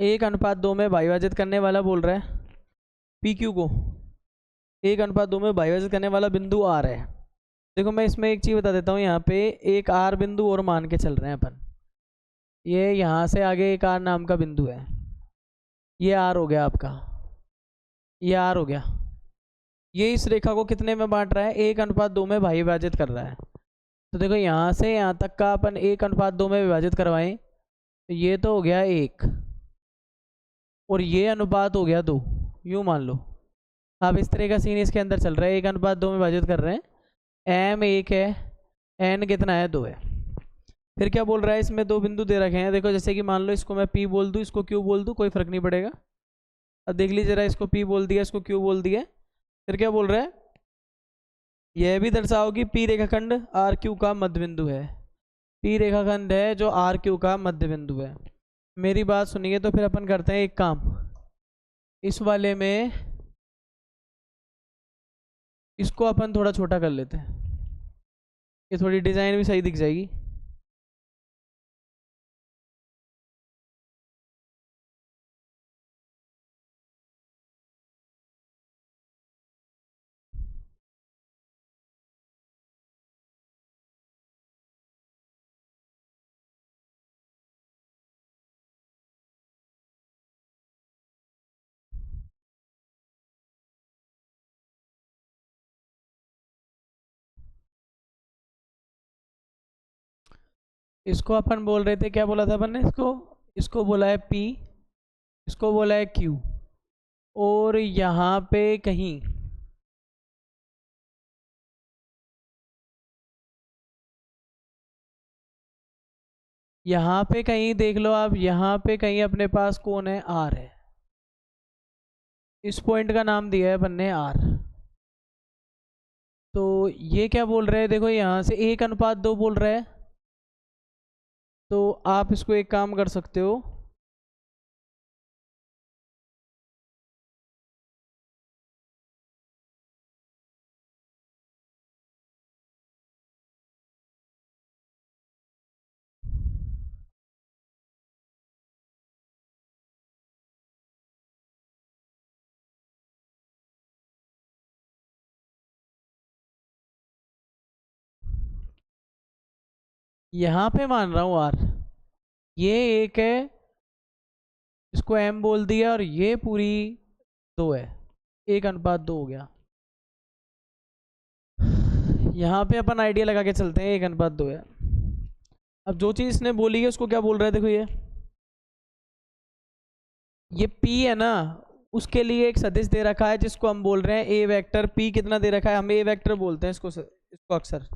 1:2 में बाह्य विभाजित करने वाला बोल रहा है PQ को, 1:2 में बाह्य विभाजित करने वाला बिंदु R है। देखो मैं इसमें एक चीज़ बता देता हूँ, यहाँ पे एक R बिंदु और मान के चल रहे हैं अपन, ये यहाँ से आगे एक R नाम का बिंदु है, ये R हो गया आपका, ये R हो गया, ये इस रेखा को कितने में बांट रहा है, 1:2 में बाह्य विभाजित कर रहा है। तो देखो यहाँ से यहाँ तक का अपन 1:2 में विभाजित करवाएं तो ये तो हो गया 1 और ये अनुपात हो गया 2, यूँ मान लो। अब इस तरह का सीन इसके अंदर चल रहा है, 1:2 में विभाजित कर रहे हैं, M 1 है, N कितना है 2 है। फिर क्या बोल रहा है, इसमें दो बिंदु दे रखे हैं, देखो जैसे कि मान लो इसको मैं P बोल दूँ, इसको Q बोल दूँ, कोई फर्क नहीं पड़ेगा। अब देख लीजिए जरा, इसको P बोल दिया, इसको Q बोल दिया। फिर क्या बोल रहा है, यह भी दर्शाओ कि P रेखाखंड RQ का मध्य बिंदु है, P रेखाखंड है जो RQ का मध्य बिंदु है। मेरी बात सुनिए, तो फिर अपन करते हैं एक काम, इस वाले में इसको अपन थोड़ा छोटा कर लेते हैं, ये थोड़ी डिज़ाइन भी सही दिख जाएगी। इसको अपन बोल रहे थे, क्या बोला था अपन ने, इसको बोला है P, इसको बोला है Q, और यहाँ पे कहीं देख लो आप, यहाँ पे कहीं अपने पास कौन है, R है, इस पॉइंट का नाम दिया है अपन ने R। तो ये क्या बोल रहे हैं, देखो यहाँ से 1:2 बोल रहा है, तो आप इसको एक काम कर सकते हो, यहाँ पे मान रहा हूँ R, ये एक है, इसको M बोल दिया, और ये पूरी 2 है, 1:2 हो गया। यहाँ पे अपन आइडिया लगा के चलते हैं, 1:2 है। अब जो चीज़ इसने बोली है उसको क्या बोल रहा है, देखो ये P है ना, उसके लिए एक सदिश दे रखा है जिसको हम बोल रहे हैं A वेक्टर। P कितना दे रखा है, हम A वेक्टर बोलते हैं इसको अक्सर।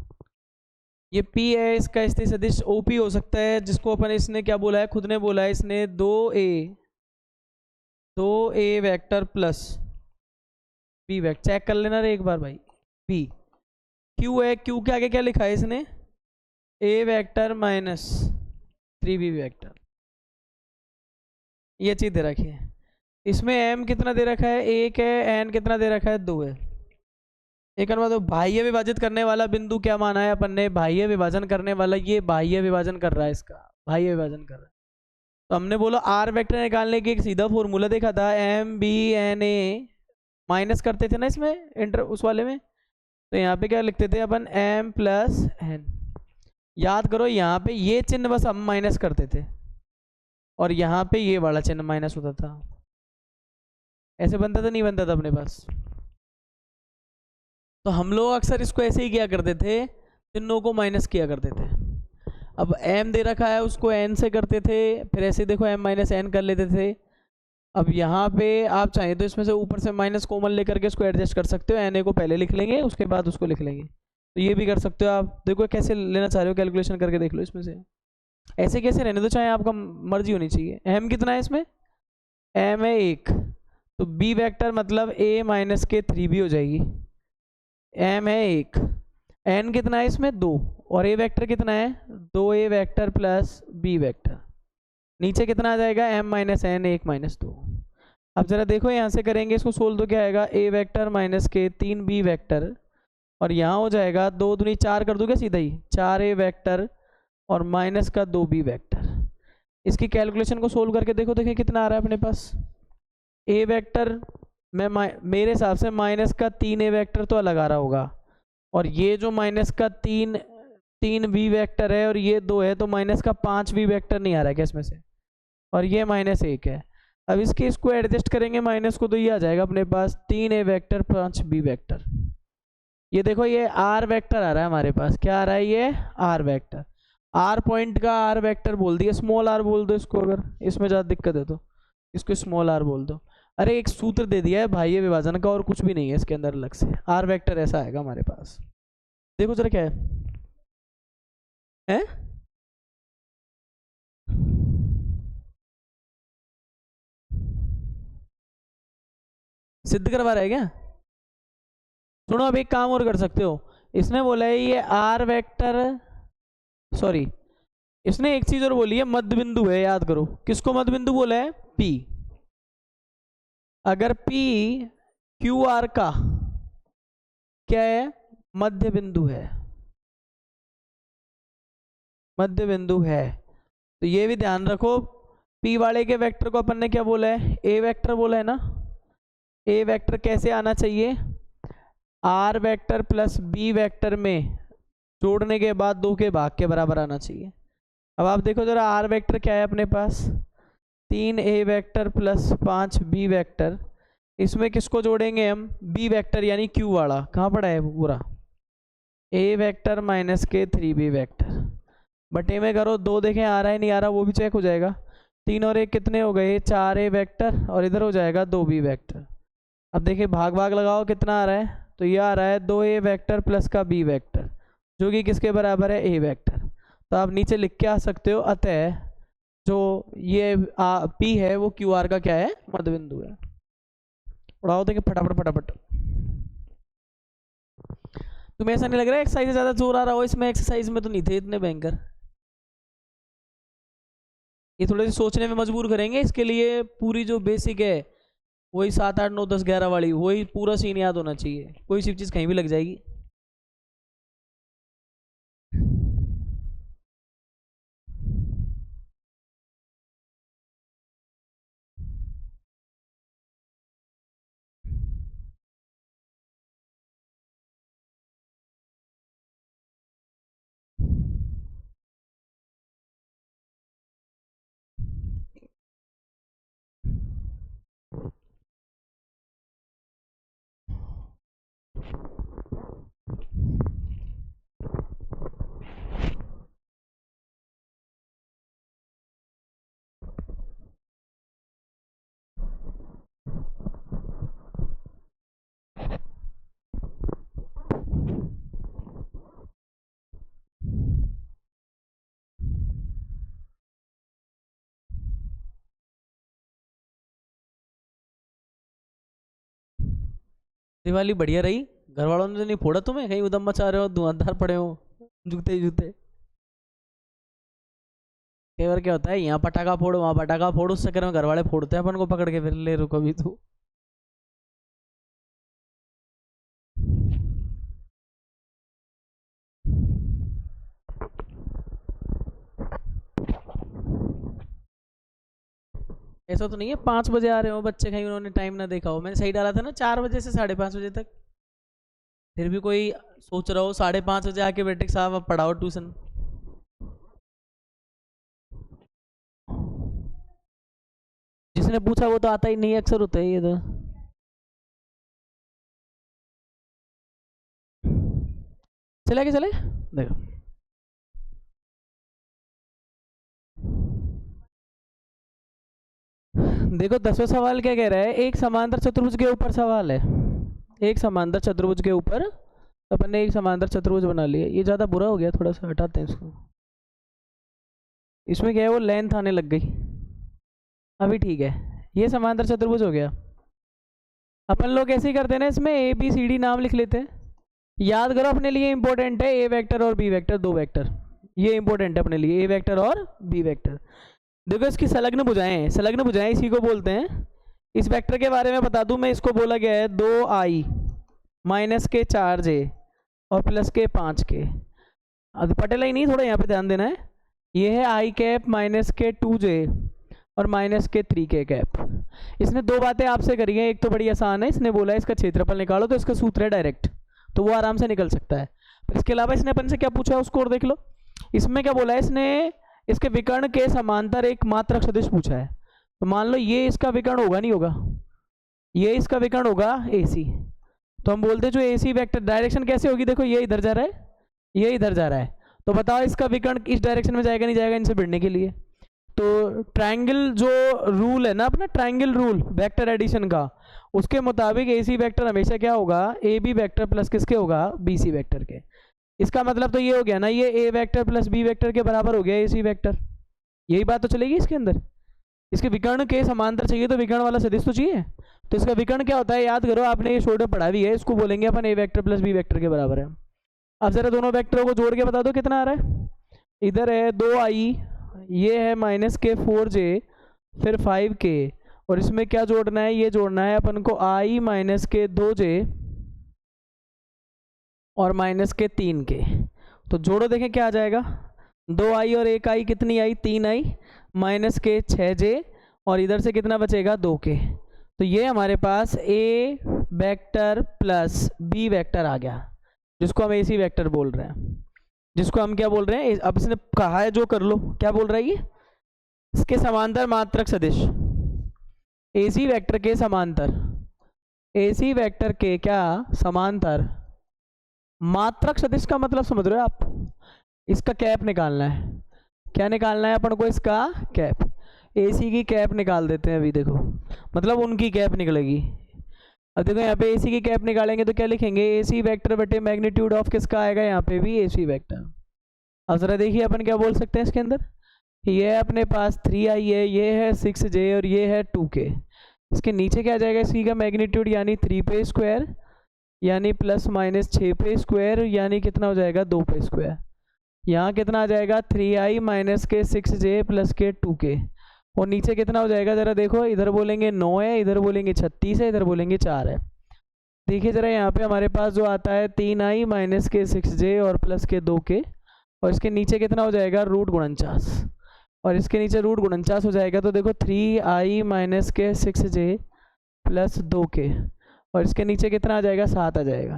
ये P है, इसका स्थिर सदिश OP हो सकता है, जिसको अपन, इसने क्या बोला है, खुद ने बोला है, इसने 2A vector plus B vector, check कर लेना रे एक बार भाई। B Q है, Q के आगे क्या लिखा है इसने, A vector minus 3B vector, ये चीज दे रखी है। इसमें M कितना दे रखा है, 1 है, N कितना दे रखा है, 2 है। एक बात, बाह्य विभाजित करने वाला बिंदु क्या माना है अपन ने, बाह्य विभाजन करने वाला, ये बाह्य विभाजन कर रहा है, इसका बाह्य विभाजन कर रहा है। तो हमने बोला आर वेक्टर निकालने की एक सीधा फॉर्मूला देखा था, M B N A minus करते थे ना इसमें इंटर उस वाले में, तो यहाँ पे क्या लिखते थे अपन, एम प्लस एन। याद करो यहाँ पे ये चिन्ह बस हम माइनस करते थे और यहाँ पे ये वाला चिन्ह माइनस होता था। ऐसे बनता था नहीं बनता था अपने पास? तो हम लोग अक्सर इसको ऐसे ही किया करते थे, चिन्हों को माइनस किया करते थे। अब m दे रखा है उसको n से करते थे, फिर ऐसे देखो m माइनस एन कर लेते थे। अब यहाँ पे आप चाहें तो इसमें से ऊपर से माइनस कॉमन लेकर के इसको एडजस्ट कर सकते हो, na को पहले लिख लेंगे उसके बाद उसको लिख लेंगे, तो ये भी कर सकते हो आप। देखो कैसे लेना चाह रहे हो, कैलकुलेशन करके देख लो इसमें से। ऐसे कैसे रहने दो, चाहे आपका मर्जी होनी चाहिए। m कितना है इसमें, m है 1, तो b वेक्टर मतलब a माइनस के 3 भी हो जाएगी। m है 1, n कितना है इसमें 2, और a वेक्टर कितना है 2a vector plus b vector. नीचे कितना आ जाएगा, m माइनस एन 1 माइनस 2। अब जरा देखो यहाँ से करेंगे इसको सोल्व, तो क्या आएगा, a वेक्टर माइनस के 3b वेक्टर, और यहाँ हो जाएगा 2 दूनी 4 कर दूंगा सीधा ही, 4a वेक्टर और माइनस का 2b वेक्टर। इसकी कैलकुलेशन को सोल्व करके देखो, देखिए कितना आ रहा है अपने पास। a वेक्टर में मेरे हिसाब से माइनस का 3a वेक्टर तो अलग आ रहा होगा, और ये जो माइनस का 3b वेक्टर है और ये 2 है, तो माइनस का 5b वेक्टर नहीं आ रहा है क्या इसमें से, और ये माइनस 1 है। अब इसको एडजस्ट करेंगे माइनस को, तो ये आ जाएगा अपने पास 3a वेक्टर 5b वेक्टर। ये देखो ये r वेक्टर आ रहा है हमारे पास, क्या आ रहा है ये r वेक्टर। r पॉइंट का r वेक्टर बोल दिया, स्मॉल r बोल दो इसको, अगर इसमें ज़्यादा दिक्कत है तो इसको स्मॉल r बोल दो। अरे एक सूत्र दे दिया है भाई ये विभाजन का, और कुछ भी नहीं है इसके अंदर अलग से, r वेक्टर ऐसा आएगा हमारे पास। देखो जरा क्या है? सिद्ध करवा रहा है क्या? सुनो अब एक काम और कर सकते हो, इसने बोला है ये आर वेक्टर, सॉरी इसने एक चीज और बोली है, मध्य बिंदु है, याद करो किसको मध्य बिंदु बोला है, P। अगर P क्यू आर का क्या है, मध्य बिंदु है, मध्य बिंदु है, तो ये भी ध्यान रखो। P वाले के वेक्टर को अपन ने क्या बोला है, A वेक्टर बोला है ना। A वेक्टर कैसे आना चाहिए, R vector plus B vector में जोड़ने के बाद 2 के भाग के बराबर आना चाहिए। अब आप देखो जरा आर वेक्टर क्या है अपने पास, 3a vector plus 5b vector, इसमें किसको जोड़ेंगे हम, b वेक्टर यानी q वाला, कहाँ पड़ा है पूरा, a वेक्टर माइनस के 3b वेक्टर, बटे में करो 2, देखें आ रहा है नहीं आ रहा वो भी चेक हो जाएगा। 3 और 1 कितने हो गए, 4a वेक्टर, और इधर हो जाएगा 2b वेक्टर। अब देखिए भाग भाग लगाओ कितना आ रहा है, तो ये आ रहा है 2a वेक्टर प्लस का b वेक्टर, जो कि किसके बराबर है, a वेक्टर। तो आप नीचे लिख के आ सकते हो, अतः जो ये P है वो QR का क्या है, मध्य बिंदु है। उड़ाओ देखिए फटाफट फटाफट। तुम्हें ऐसा नहीं लग रहा है एक्सरसाइज से ज़्यादा जोर आ रहा हो इसमें, एक्सरसाइज में तो नहीं थे इतने भयंकर। ये थोड़े से सोचने में मजबूर करेंगे, इसके लिए पूरी जो बेसिक है वही 7 8 9 10 11 वाली वही पूरा सीन याद होना चाहिए, कोई सी चीज़ कहीं भी लग जाएगी। दिवाली बढ़िया रही, घर वालों ने तो नहीं फोड़ा तुम्हें, कहीं उदम मचा रहे हो, धुआंधार पड़े हो, जूते ही जूते। कई बार क्या होता है, यहाँ पटाखा फोड़ो वहाँ पटाखा फोड़ो, उस चक्कर में घर वाले फोड़ते हैं अपन को पकड़ के, फिर ले रुको अभी तो। ऐसा तो नहीं है 5 बजे आ रहे हो बच्चे, कहीं उन्होंने टाइम ना देखा हो। मैंने सही डाला था ना 4 बजे से 5:30 बजे तक। फिर भी कोई सोच रहा हो 5:30 बजे आके बेटे साहब अब पढ़ाओ ट्यूशन। जिसने पूछा वो तो आता ही नहीं, अक्सर होता है ये तो। चले के चले देखो, देखो 10वां सवाल क्या कह रहा है, एक समांतर चतुर्भुज के ऊपर सवाल है। एक समांतर चतुर्भुज के ऊपर अपन ने एक समांतर चतुर्भुज बना लिया। ये ज़्यादा बुरा हो गया, थोड़ा सा हटाते हैं इसको। इसमें क्या है वो लेंथ आने लग गई, अभी ठीक है। ये समांतर चतुर्भुज हो गया। अपन लोग ऐसे ही करते हैं ना, इसमें ए बी सी डी नाम लिख लेते हैं। याद करो अपने लिए इंपॉर्टेंट है ए वेक्टर और बी वेक्टर, दो वेक्टर ये इंपॉर्टेंट है अपने लिए, ए वेक्टर और बी वेक्टर। देखो इसकी संलग्न भुजाएं, संलग्न भुजाएं इसी को बोलते हैं। इस वेक्टर के बारे में बता दूं मैं, इसको बोला गया है 2i माइनस के 4j और प्लस के 5k। अब पटेला ही नहीं, थोड़ा यहाँ पे ध्यान देना है। ये है i कैप माइनस के 2j और माइनस के 3k कैप। इसने दो बातें आपसे करी हैं, एक तो बड़ी आसान है, इसने बोला है इसका क्षेत्रफल निकालो, तो इसका सूत्र है डायरेक्ट, तो वो आराम से निकल सकता है। पर इसके अलावा इसने अपन से क्या पूछा है उसको और देख लो। इसमें क्या बोला है इसने, इसके विकर्ण के समांतर एक मात्रक सदिश पूछा है। तो मान लो ये इसका विकर्ण होगा, नहीं होगा, ये इसका विकर्ण होगा AC। तो हम बोलते हैं जो AC वेक्टर डायरेक्शन कैसे होगी, देखो ये इधर जा रहा है, ये इधर जा रहा है, तो बताओ इसका विकर्ण इस डायरेक्शन में जाएगा नहीं जाएगा इनसे भिड़ने के लिए। तो ट्रायंगल जो रूल है ना अपना, ट्रायंगल रूल वेक्टर एडिशन का, उसके मुताबिक AC वेक्टर हमेशा क्या होगा, AB वेक्टर प्लस किसके होगा, BC वेक्टर के। इसका मतलब तो ये हो गया ना, ये A vector plus B vector के बराबर हो गया AC वेक्टर। यही बात तो चलेगी इसके अंदर। इसके विकर्ण के समांतर चाहिए तो विकर्ण वाला सदिश तो चाहिए। तो इसका विकर्ण क्या होता है, याद करो आपने ये शोर्ट में पढ़ा भी है, इसको बोलेंगे अपन A vector plus B vector के बराबर है। अब जरा दोनों वेक्टरों को जोड़ के बता दो कितना आ रहा है। इधर है 2i, ये है माइनस के 4j फिर 5k, और इसमें क्या जोड़ना है, ये जोड़ना है अपन को i माइनस के 2j और माइनस के 3k। तो जोड़ो देखें क्या आ जाएगा, 2i और 1i कितनी आई, 3i माइनस के 6j और इधर से कितना बचेगा 2k। तो ये हमारे पास A vector plus B vector आ गया, जिसको हम AC वेक्टर बोल रहे हैं, जिसको हम क्या बोल रहे हैं। अब इसने कहा है जो कर लो, क्या बोल रहा है ये, इसके समांतर मात्रक सदिश AC वेक्टर के समांतर, AC वेक्टर के क्या समांतर मात्रक सदिश का मतलब समझ रहे हो आप। इसका कैप निकालना है, क्या निकालना है अपन को, इसका कैप। AC की कैप निकाल देते हैं अभी, देखो मतलब उनकी कैप निकलेगी। अब देखो यहाँ पे AC की कैप निकालेंगे तो क्या लिखेंगे, AC वेक्टर बटे मैग्नीट्यूड ऑफ किसका आएगा, यहाँ पे भी AC वेक्टर। अब जरा देखिए अपन क्या बोल सकते हैं इसके अंदर, ये अपने पास 3i है, ये है 6j और ये है 2k। इसके नीचे क्या आ जाएगा, इसी का मैग्नीट्यूड यानी 3 पे स्क्वायर यानी प्लस माइनस 6 पे स्क्वायर यानी कितना हो जाएगा 2 पे स्क्वायर। यहाँ कितना आ जाएगा 3i माइनस के 6j प्लस के 2k, और नीचे कितना हो जाएगा जरा देखो, इधर बोलेंगे 9 है, इधर बोलेंगे 36 है, इधर बोलेंगे 4 है। देखिए जरा यहाँ पे हमारे पास जो आता है 3i माइनस के 6j और प्लस के 2k, और इसके नीचे कितना हो जाएगा रूट 49, और इसके नीचे रूट 49 हो जाएगा। तो देखो 3i माइनस के 6j प्लस 2k, और इसके नीचे कितना आ जाएगा 7 आ जाएगा।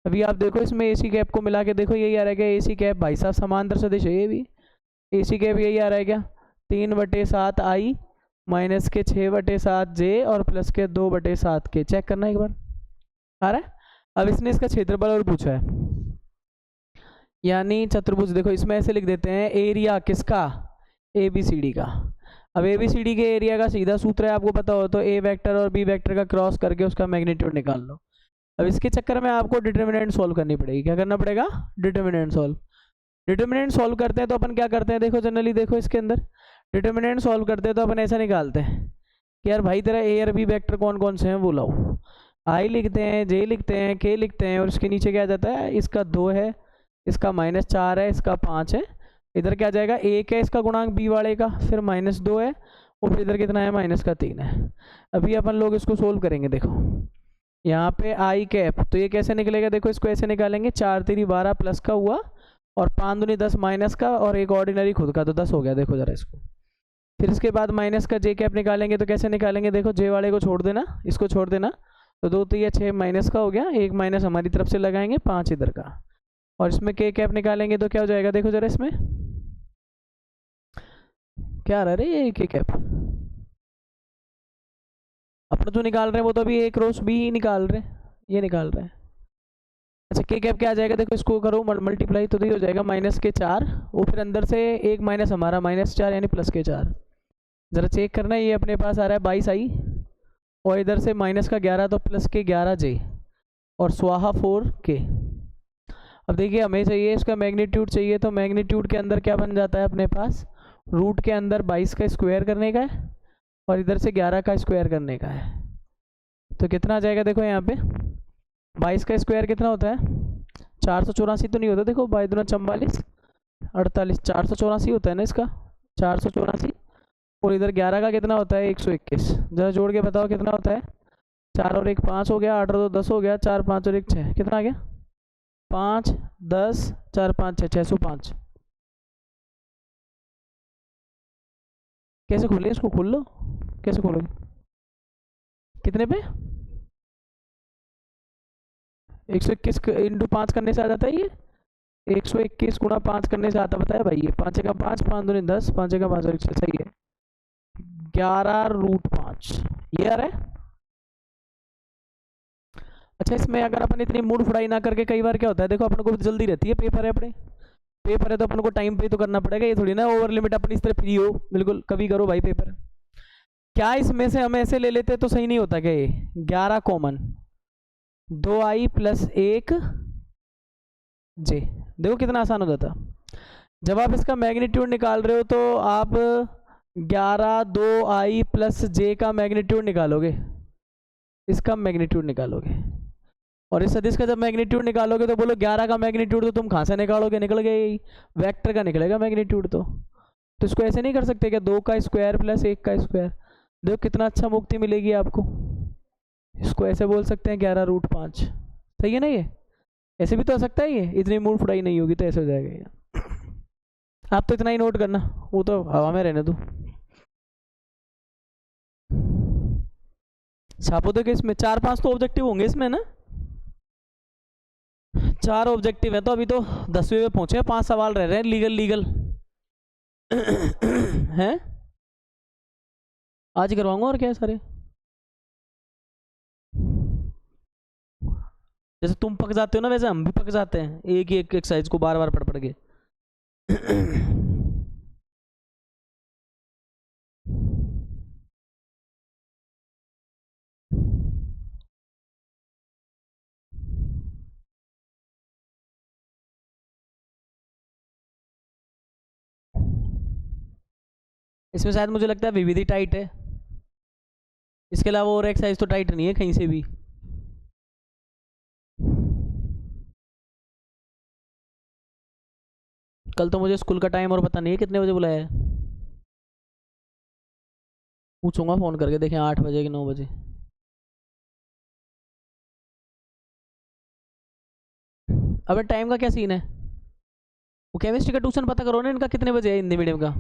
अभी आप देखो इसमें AC कैप को मिला के देखो, यही आ रहा है क्या AC कैप, भाई साहब समांतर सदिश है ये भी। AC कैप यही आ रहा है क्या, 3/7i माइनस के 6/7j और प्लस के 2/7k। चेक करना एक बार, आ रहा है। अब इसने इसका क्षेत्रफल और पूछा है, यानी चतुर्भुज। देखो इसमें ऐसे लिख देते हैं, एरिया किसका, ABCD का। अब ABCD के एरिया का सीधा सूत्र है, आपको पता हो तो A वेक्टर और B वेक्टर का क्रॉस करके उसका मैग्नीट्यूड निकाल लो। अब इसके चक्कर में आपको डिटर्मिनेंट सॉल्व करनी पड़ेगी। क्या करना पड़ेगा, डिटर्मिनेंट सॉल्व। डिटर्मिनेंट सॉल्व करते हैं तो अपन क्या करते हैं, देखो जनरली देखो इसके अंदर डिटर्मिनेंट सॉल्व करते हैं तो अपन ऐसा निकालते हैं कि यार भाई तेरा A और B वेक्टर कौन कौन से हैं वो लाओ। I लिखते हैं, J लिखते हैं, K लिखते हैं, और इसके नीचे क्या आ जाता है, इसका 2 है, इसका -4 है, इसका 5 है, इधर क्या आ जाएगा 1 है इसका गुणांक B वाले का, फिर -2 है, और फिर इधर कितना है -3 है। अभी अपन लोग इसको सोल्व करेंगे। देखो यहाँ पे I कैप, तो ये कैसे निकलेगा, देखो इसको ऐसे निकालेंगे, 4 3 12 प्लस का हुआ और 5 दूनी 10 माइनस का, और एक ऑर्डिनरी खुद का, तो 10 हो गया। देखो जरा इसको फिर इसके बाद माइनस का जे कैप निकालेंगे तो कैसे निकालेंगे, देखो जे वाले को छोड़ देना, इसको छोड़ देना, तो 2 तो ये 6 माइनस का हो गया, एक माइनस हमारी तरफ से लगाएंगे 5 इधर का, और इसमें के कैप निकालेंगे तो क्या हो जाएगा, देखो जरा इसमें क्या आ रहा है ये के कैप, अपना जो निकाल रहे हैं वो तो अभी एक रोज भी ही निकाल रहे हैं, ये निकाल रहे हैं। अच्छा के कैप क्या आ जाएगा, देखो इसको करो मल्टीप्लाई तो ये हो जाएगा माइनस के 4, वो फिर अंदर से एक माइनस हमारा -4 यानी प्लस के 4, ज़रा चेक करना, ये अपने पास आ रहा है 22 आई, और इधर से माइनस का 11 तो प्लस के 11 जे, और स्वाहा 4 के। अब देखिए हमें चाहिए इसका मैग्नीट्यूड चाहिए, तो मैग्नीट्यूड के अंदर क्या बन जाता है अपने पास, रूट के अंदर 22 का स्क्वायर करने का है और इधर से 11 का स्क्वायर करने का है, तो कितना आ जाएगा, देखो यहाँ पे 22 का स्क्वायर कितना होता है, 484 तो नहीं होता, देखो 22 दूना 44 48, 484 होता है ना इसका, 484, और इधर 11 का कितना होता है 121, जरा जोड़ के बताओ कितना होता है, 4 और 1 5 हो गया, 8 और 2 10 हो गया, 4 5 और 1 6, कितना आ गया 5 10 4 5 6 605। कैसे खोले इसको, खोल लो, कैसे खोलोगे, कितने पे 121 इंटू 5 करने से आ जाता है ये, 121 गुणा 5 करने से आता बताया भाई, ये 5 का 5 5 दूनी 10 5 का 5 और 1 सही है, 11√5 ये आ रहा है। अच्छा इसमें अगर अपन इतनी मूड फुड़ाई ना करके, कई बार क्या होता है, देखो अपन को जल्दी रहती है, पेपर है अपने, पेपर है तो अपन को टाइम पे तो करना पड़ेगा, ये थोड़ी ना ओवर लिमिट अपनी इस तरह फ्री हो, बिल्कुल कभी करो भाई पेपर। क्या इसमें से हम ऐसे ले लेते तो सही नहीं होता क्या, ये 11 कॉमन 2i प्लस 1 जे, देखो कितना आसान हो जाता, जब आप इसका मैग्नीट्यूड निकाल रहे हो तो आप 11 2i प्लस जे का मैग्नीट्यूड निकालोगे, इसका मैग्नीट्यूड निकालोगे, और इस सदिश का जब मैग्नीट्यूड निकालोगे तो बोलो 11 का मैग्नीट्यूड तो तुम कहाँ से निकालोगे, निकल गया यही वेक्टर का निकलेगा मैग्नीट्यूड, तो इसको ऐसे नहीं कर सकते क्या, 2 का स्क्वायर प्लस 1 का स्क्वायर, देखो कितना अच्छा मुक्ति मिलेगी आपको, इसको ऐसे बोल सकते हैं 11√5, सही है ना, ये ऐसे भी तो आ सकता है, ये इतनी मूड फुड़ाई नहीं होगी तो ऐसे हो जाएगा ये, आप तो इतना ही नोट करना, वो तो हवा में रहने दो, छापो तो इसमें 4 5 तो ऑब्जेक्टिव होंगे इसमें ना, 4 ऑब्जेक्टिव है, तो अभी तो 10वें में पहुंचे, 5 सवाल रह रहे हैं लीगल लीगल हैं, आज करवाऊंगा और क्या है सारे, जैसे तुम पक जाते हो ना वैसे हम भी पक जाते हैं, एक ही एक एक्सरसाइज को बार बार पढ़ पढ़ के इसमें शायद मुझे लगता है विविधि टाइट है, इसके अलावा और एक्सरसाइज तो टाइट नहीं है कहीं से भी। कल तो मुझे स्कूल का टाइम और पता नहीं है कितने बजे बुलाया है, पूछूंगा फ़ोन करके, देखें 8 बजे कि 9 बजे। अबे टाइम का क्या सीन है, वो केमिस्ट्री का ट्यूशन पता करो ना इनका कितने बजे है, हिंदी मीडियम का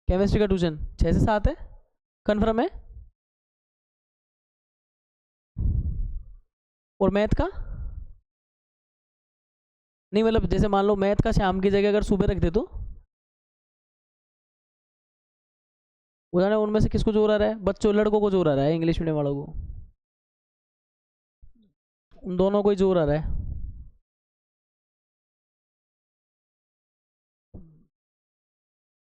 केमिस्ट्री का ट्यूशन 6 से 7 है, कन्फर्म है, और मैथ का नहीं, मतलब जैसे मान लो मैथ का शाम की जगह अगर सुबह रख दे तो, उन्होंने उनमें से किसको जोर आ रहा है, बच्चों लड़कों को जोर आ रहा है, इंग्लिश मीडियम वालों को, उन दोनों को ही जोर आ रहा है,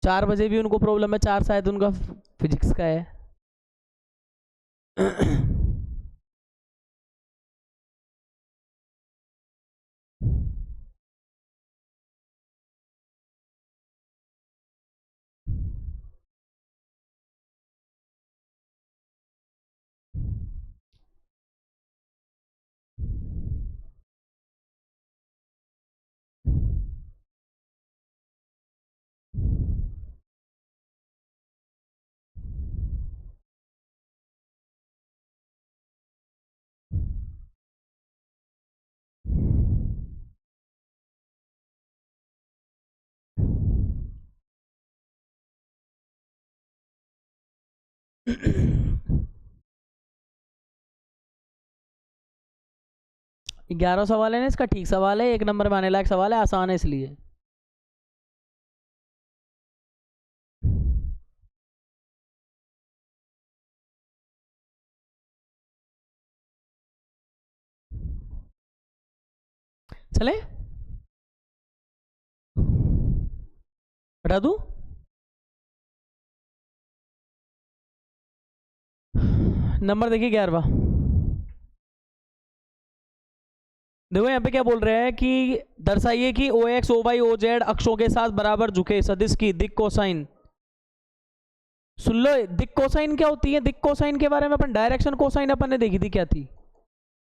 4 बजे भी उनको प्रॉब्लम है, 4 शायद उनका फिजिक्स का है ग्यारह सवाल है ना इसका, ठीक सवाल है, एक नंबर में आने लायक सवाल है, आसान है इसलिए। चले हटा दूं? नंबर देखिए 11वां। देखो यहाँ पे क्या बोल रहे हैं कि दर्शाइए कि O X O Y O Z अक्षों के साथ बराबर झुके सदिश की दिक कोसाइन। सुन लो, दिक कोसाइन क्या होती है? दिक कोसाइन के बारे में अपन डायरेक्शन कोसाइन अपन ने देखी थी, क्या थी?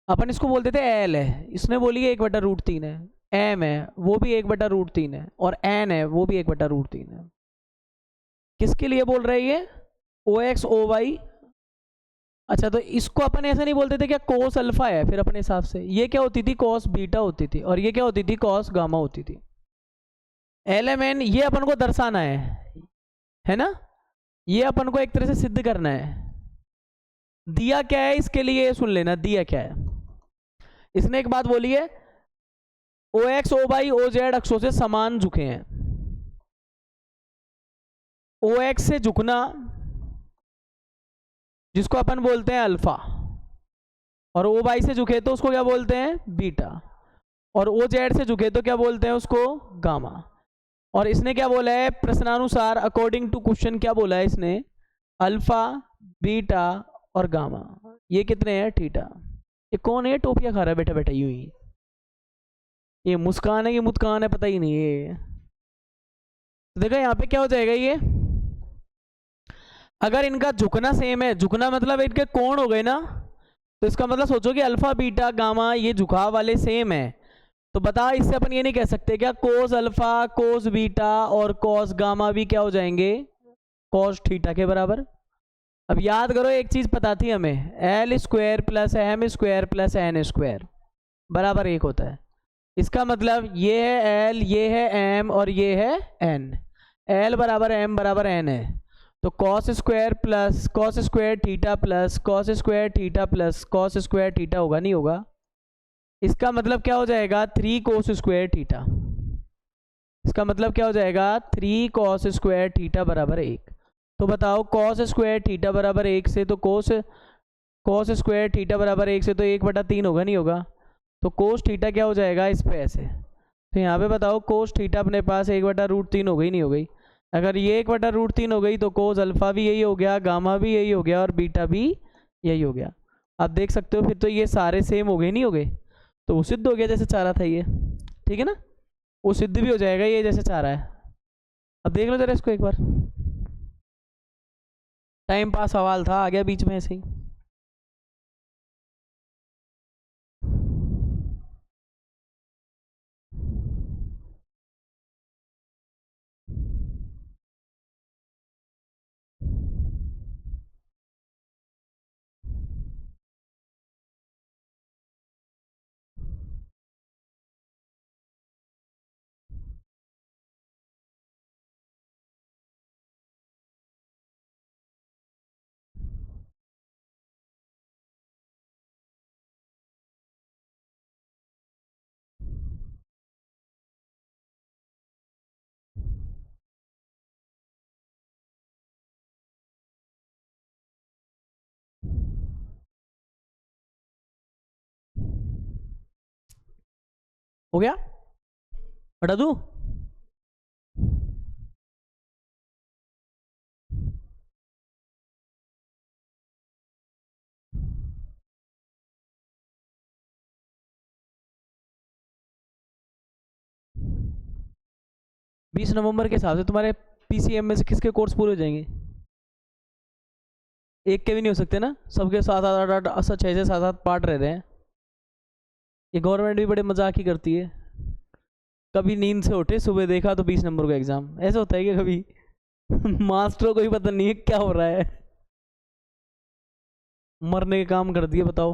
अपन इसको बोलते थे एल है, इसने बोली है 1/√3 है। एम है वो भी 1/√3 है, और एन है वो भी 1/√3 है। किसके लिए बोल रहे हैं ये? ओ एक्स ओ वाई। अच्छा, तो इसको अपन ऐसा नहीं बोलते थे क्या? कोस अल्फा है फिर अपने हिसाब से, ये क्या होती थी? कोस बीटा होती थी, और ये क्या होती थी? कोस गामा होती थी। एल एम एन ये अपन को दर्शाना है ना? ये अपन को एक तरह से सिद्ध करना है। दिया क्या है इसके लिए, सुन लेना दिया क्या है। इसने एक बात बोली है, O X O Y O Z अक्षों से समान झुके हैं। ओ एक्स से झुकना जिसको अपन बोलते हैं अल्फा, और ओ वाई से झुके तो उसको क्या बोलते हैं? बीटा, और ओ जेड से झुके तो क्या बोलते हैं उसको? गामा। और इसने क्या बोला है प्रश्नानुसार, अकॉर्डिंग टू क्वेश्चन क्या बोला है इसने? अल्फा, बीटा और गामा। ये कितने हैं? थीटा। ये कौन है टोपिया खा रहा है बैठा बैठा यूं ही? ये मुस्कान है कि मुस्कान है पता ही नहीं है। तो देखो यहाँ पे क्या हो जाएगा ये, अगर इनका झुकना सेम है, झुकना मतलब इनके कोण हो गए ना, तो इसका मतलब सोचो कि अल्फा बीटा गामा ये झुकाव वाले सेम है, तो बता इससे अपन ये नहीं कह सकते क्या कोस अल्फा कोस बीटा और कोस गामा भी क्या हो जाएंगे? कोस थीटा के बराबर। अब याद करो एक चीज पता थी हमें, L square plus M square plus N square बराबर 1 होता है। इसका मतलब ये है एल, ये है एम और ये है एन। एल बराबर एम बराबर एन है, तो cos square plus cos square theta plus cos square theta plus cos square theta होगा, नहीं होगा? इसका मतलब क्या हो जाएगा? 3 कोस स्क्वायर थीटा। इसका मतलब क्या हो जाएगा? 3 कॉस स्क्वायर थीटा बराबर 1। तो बताओ कॉस स्क्वायर थीटा बराबर 1 से तो कोस कॉस स्क्वायर थीटा बराबर 1 से तो 1/3 होगा, नहीं होगा? तो कोस थीटा क्या हो जाएगा इस पे ऐसे। तो यहाँ पे बताओ कोस थीटा अपने पास 1/√3 हो गई, नहीं हो गई? अगर ये 1/√3 हो गई तो कोस अल्फा भी यही हो गया, गामा भी यही हो गया और बीटा भी यही हो गया। आप देख सकते हो फिर तो ये सारे सेम हो गए, नहीं हो गए? तो वो सिद्ध हो गया जैसे चाह रहा था ये, ठीक है ना? वो सिद्ध भी हो जाएगा ये जैसे चाह रहा है। अब देख लो जरा इसको एक बार, टाइम पास सवाल था, आ गया बीच में ऐसे ही। हो गया? हटा दूं? बीस नवंबर के हिसाब से तुम्हारे पीसीएम में से किसके कोर्स पूरे हो जाएंगे? एक के भी नहीं हो सकते ना, सबके 7 8 8 6 से 7 7 पार्ट रह रहे हैं। ये गवर्नमेंट भी बड़े मजाक ही करती है। कभी नींद से उठे सुबह देखा तो 20 नंबर का एग्जाम, ऐसा होता है क्या कभी? मास्टरों को ही पता नहीं है क्या हो रहा है, मरने के काम कर दिए बताओ।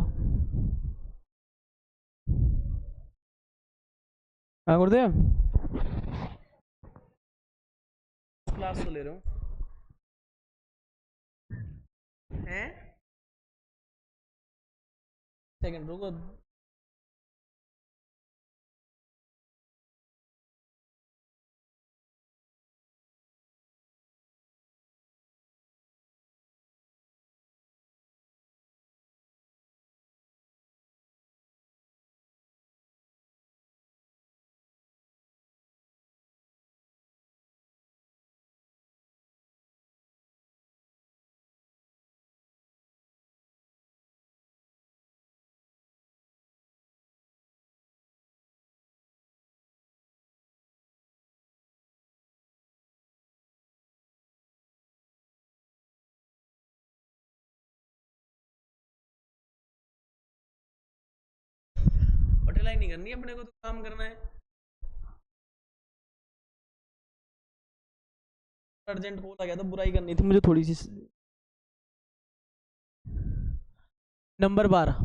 हाँ गुरुदेव, क्लास तो ले रहा हूँ। हैं, सेकंड रुको, पटेलाई नहीं करनी अपने को, तो काम करना है। अर्जेंट कॉल आ गया था, बुराई करनी थी मुझे थोड़ी सी। नंबर 12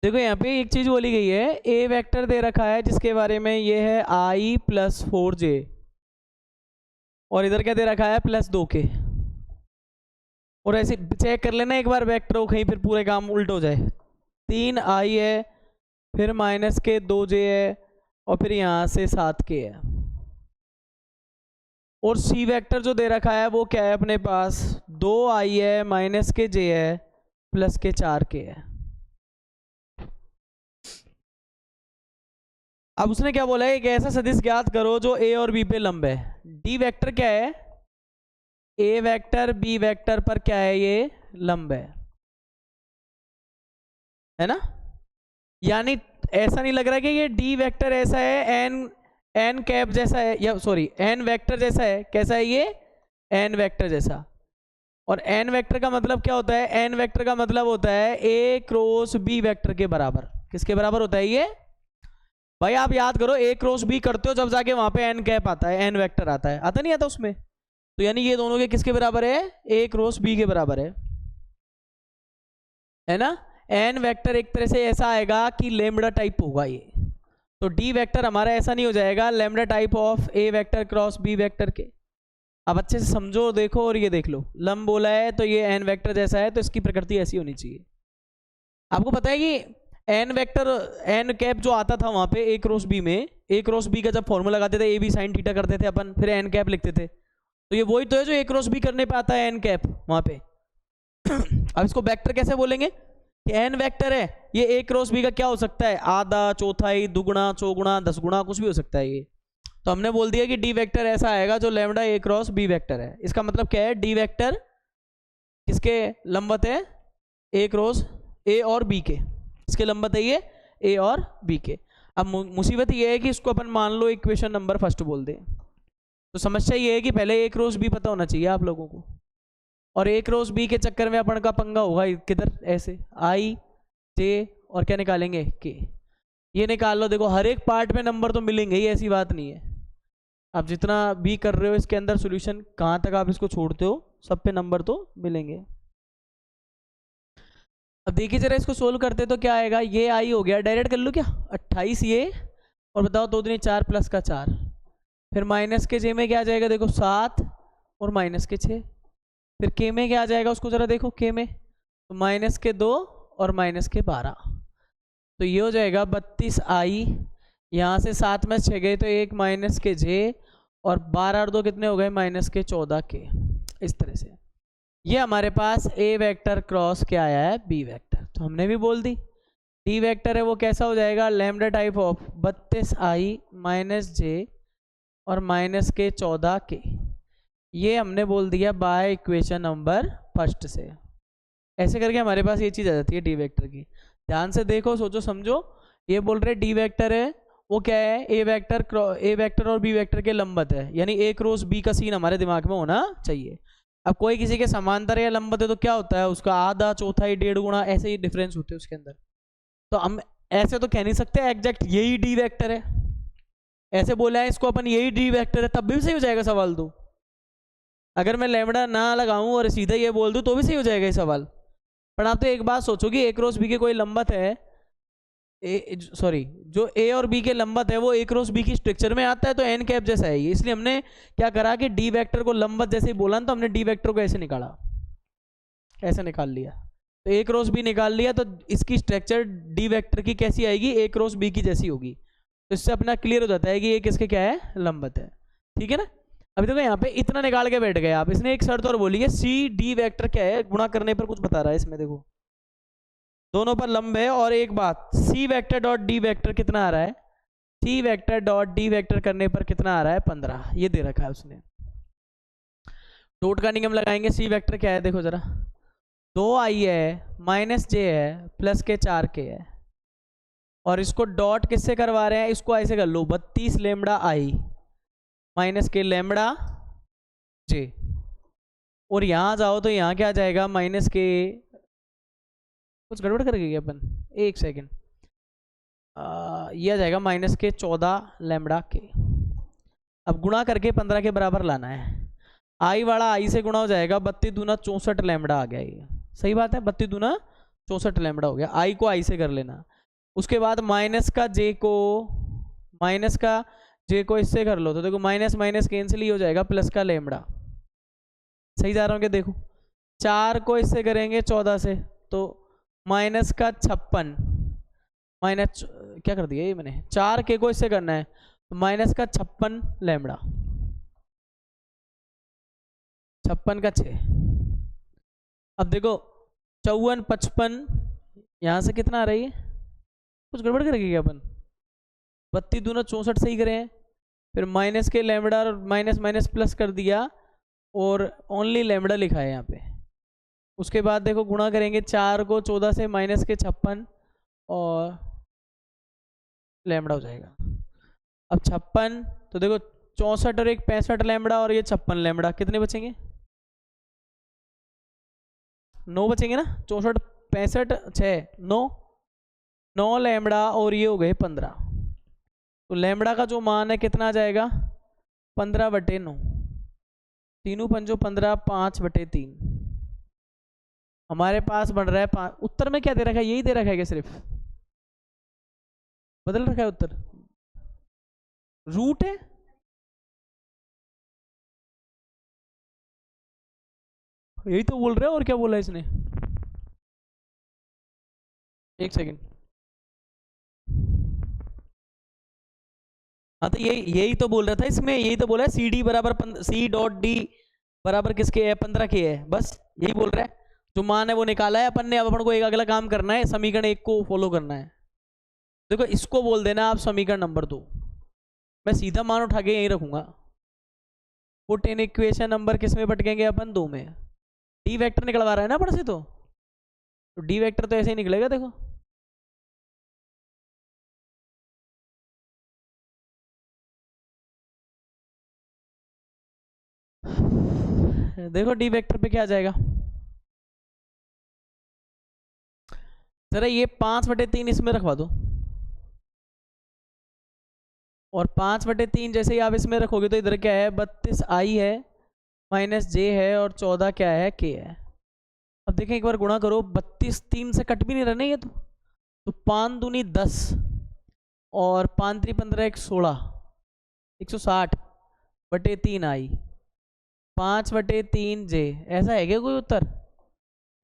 देखो, यहाँ पे एक चीज बोली गई है, ए वेक्टर दे रखा है जिसके बारे में ये है i + 4j, और इधर क्या दे रखा है +2k। और ऐसे चेक कर लेना एक बार वेक्टर हो कहीं, फिर पूरे काम उल्ट हो जाए। 3i है, फिर -k 2j है, और फिर यहाँ से 7k है। और सी वेक्टर जो दे रखा है वो क्या है अपने पास, 2i है, -k j है, +k 4k है। अब उसने क्या बोला है, एक ऐसा सदिश ज्ञात करो जो ए और बी पे लंब है। डी वेक्टर क्या है, ए वेक्टर बी वेक्टर पर क्या है, ये लंब है ना। यानी ऐसा नहीं लग रहा कि ये डी वेक्टर ऐसा है एन कैप जैसा है, या सॉरी एन वेक्टर जैसा है। कैसा है ये, एन वेक्टर जैसा। और एन वेक्टर का मतलब क्या होता है, एन वेक्टर का मतलब होता है ए क्रॉस बी वेक्टर के बराबर। किसके बराबर होता है ये भाई, आप याद करो, ए क्रॉस बी करते हो जब जाके वहां पे एन कैप आता है, एन वेक्टर आता है, आता नहीं आता उसमें। तो यानी ये दोनों के किसके बराबर है, ए क्रॉस बी के बराबर है ना। एन वेक्टर एक तरह से ऐसा आएगा कि लेमड़ा टाइप होगा ये। तो डी वेक्टर हमारा ऐसा नहीं हो जाएगा, lambda type of A vector cross B vector के। अब अच्छे से समझो, देखो और ये देख लो, लंब बोला है तो ये एन वेक्टर जैसा है, तो इसकी प्रकृति ऐसी होनी चाहिए। आपको पता है कि एन वेक्टर एन कैप जो आता था वहां पे ए क्रॉस बी में, ए क्रॉस बी का जब फॉर्मूला लगाते थे, ए बी साइन थीटा करते थे अपन, फिर एन कैप लिखते थे। तो ये वही तो है जो ए क्रॉस बी करने पे आता है, एन कैप वहां पे। अब इसको वेक्टर कैसे बोलेंगे कि एन वेक्टर है, ये ए क्रॉस बी का क्या हो सकता है, आधा, चौथाई, दुगुना, चौगुना, 10 गुना, कुछ भी हो सकता है ये। तो हमने बोल दिया कि डी वेक्टर ऐसा आएगा जो लैम्डा ए क्रॉस बी वेक्टर है। इसका मतलब क्या है, डी वेक्टर किसके लंबवत है, ए क्रॉस ए और बी के। इसके लंबवत है ये ए और बी के। अब मुसीबत ये है कि इसको अपन मान लो इक्वेशन नंबर फर्स्ट बोल दें, तो समस्या ये है कि पहले ए क्रॉस बी पता होना चाहिए आप लोगों को। और ए क्रॉस बी के चक्कर में अपन का पंगा होगा किधर, ऐसे आई जे और क्या निकालेंगे के, ये निकाल लो। देखो हर एक पार्ट में नंबर तो मिलेंगे ही, ऐसी बात नहीं है। आप जितना भी कर रहे हो इसके अंदर सॉल्यूशन, कहाँ तक आप इसको छोड़ते हो, सब पे नंबर तो मिलेंगे। अब देखिए जरा इसको सोल्व करते तो क्या आएगा, ये आई हो गया, डायरेक्ट कर लो क्या, 28 ये, और बताओ 2 दूनी 4 प्लस का 4, फिर माइनस के जे में क्या आ जाएगा, देखो 7 और माइनस के 6, फिर के में क्या आ जाएगा, उसको जरा देखो के में, तो माइनस के 2 और माइनस के 12, तो ये हो जाएगा 32 आई। यहाँ से 7 में 6 गए तो 1 माइनस के जे, और 12 और 2 कितने हो गए, माइनस के 14 के। इस तरह से ये हमारे पास ए वेक्टर क्रॉस क्या आया है, बी वेक्टर। तो हमने भी बोल दी डी वेक्टर है वो कैसा हो जाएगा, lambda type of 32 I minus J और माइनस के 14 के। ये हमने बोल दिया बाय इक्वेशन नंबर फर्स्ट से। ऐसे करके हमारे पास ये चीज़ आ जाती है डी वेक्टर की। ध्यान से देखो, सोचो समझो, ये बोल रहे डी वेक्टर है वो क्या है, ए वेक्टर और बी वेक्टर के लंबवत है, यानी ए क्रॉस बी का सीन हमारे दिमाग में होना चाहिए। अब कोई किसी के समांतर या लंबवत है तो क्या होता है, उसका आधा, चौथाई, 1.5 गुना, ऐसे ही डिफरेंस होते हैं उसके अंदर। तो हम ऐसे तो कह नहीं सकते एग्जैक्ट यही डी वेक्टर है, ऐसे बोला है इसको अपन यही डी वेक्टर है, तब भी सही हो जाएगा सवाल। तो अगर मैं लैम्डा ना लगाऊं और सीधा ये बोल दूं तो भी सही हो जाएगा ये सवाल। पर आप तो एक बात सोचो कि ए क्रॉस बी के कोई लंबवत है, सॉरी, जो ए और बी के लंबवत है वो ए क्रॉस बी की स्ट्रक्चर में आता है, तो एन कैप जैसा है ये। इसलिए हमने क्या करा कि डी वेक्टर को लंबवत जैसे ही बोला ना, तो हमने डी वेक्टर को ऐसे निकाला, ऐसे निकाल लिया, तो ए क्रॉस बी निकाल लिया, तो इसकी स्ट्रक्चर डी वेक्टर की कैसी आएगी, ए क्रॉस बी की जैसी होगी। तो इससे अपना क्लियर हो जाता है कि ये किसके क्या है, लंबवत है। ठीक है ना। अभी देखो यहाँ पे इतना निकाल के बैठ गए आप। इसने एक शर्त और बोली है, सी डी वेक्टर क्या है, गुणा करने पर कुछ बता रहा है इसमें, देखो दोनों पर लंब है। और एक बात, C vector dot D vector कितना आ रहा है, C vector dot D vector करने पर कितना आ रहा है, 15, ये दे रखा है उसने। डॉट का नियम लगाएंगे, सी वेक्टर क्या है देखो जरा, 2i है माइनस जे है प्लस के 4k है, और इसको डॉट किससे करवा रहे हैं, इसको ऐसे कर लो, 32 लेमड़ा आई माइनस के लेमड़ा जे, और यहाँ जाओ तो यहाँ क्या आ जाएगा, माइनस के, कुछ गड़बड़ कर गए अपन, एक सेकेंड, ये आ जाएगा माइनस के 14 लेमड़ा के। अब गुणा करके 15 के बराबर लाना है, आई वाला आई से गुणा हो जाएगा, 32 दूना 64 लेमड़ा आ गया ये, सही बात है, 32 दूना 64 लेमड़ा हो गया। आई को आई से कर लेना, उसके बाद माइनस का जे को इससे कर लो, तो देखो माइनस माइनस कैंसिल ही हो जाएगा, प्लस का लेमड़ा, सही जा रहा हूँ क्या, देखो 4 को इससे करेंगे 14 से, तो माइनस का 56, माइनस क्या कर दिया ये मैंने, 4k को इससे करना है, तो माइनस का 56 लेमड़ा, 56 का 6। अब देखो 54 55, यहाँ से कितना आ रही है, कुछ गड़बड़ करेगी क्या अपन, 32 दूना 64 सही करें हैं, फिर माइनस के लेमड़ा और माइनस माइनस प्लस कर दिया, और ओनली लेमड़ा लिखा है यहाँ पे। उसके बाद देखो गुणा करेंगे 4 को 14 से, माइनस के 56 और लेमड़ा हो जाएगा। अब 56, तो देखो 64 और एक 65 लेमड़ा, और ये 56 लेमड़ा, कितने बचेंगे, 9 बचेंगे ना, 64 65 6 9 लेमड़ा, और ये हो गए 15। तो लेमड़ा का जो मान है कितना आ जाएगा, 15/9, तीनों पंजो 15, 5/3, हमारे पास बन रहा है 5। उत्तर में क्या दे रखा है, यही दे रखा है क्या, सिर्फ बदल रखा है उत्तर, रूट है, यही तो बोल रहे हैं, और क्या बोला इसने, एक सेकंड, हाँ तो यही तो बोल रहा था इसमें, यही तो बोला है, सी डी बराबर सी डॉट डी बराबर किसके है, 15 के है, बस यही बोल रहा है। जो मान है वो निकाला है अपन ने, अब अपन को एक अगला काम करना है, समीकरण 1 को फॉलो करना है। देखो इसको बोल देना आप समीकरण नंबर 2, मैं सीधा मान उठा के यहीं रखूंगा। पुट इन इक्वेशन नंबर किस में भटकेंगे अपन, 2 में। डी वेक्टर निकलवा रहा है ना अपन से, तो डी वेक्टर तो ऐसे ही निकलेगा, देखो देखो डी वेक्टर पे क्या आ जाएगा, जरा ये 5/3 इसमें रखवा दो, और 5/3 जैसे ही आप इसमें रखोगे तो इधर क्या है, 32i है माइनस जे है, और 14 क्या है, k है। अब देखें एक बार गुणा करो, 32 3 से कट भी नहीं रहने ये, तो 5 दूनी 10, और 5 3 15 1 16, 160/3i, 5/3 जे, ऐसा है क्या कोई उत्तर,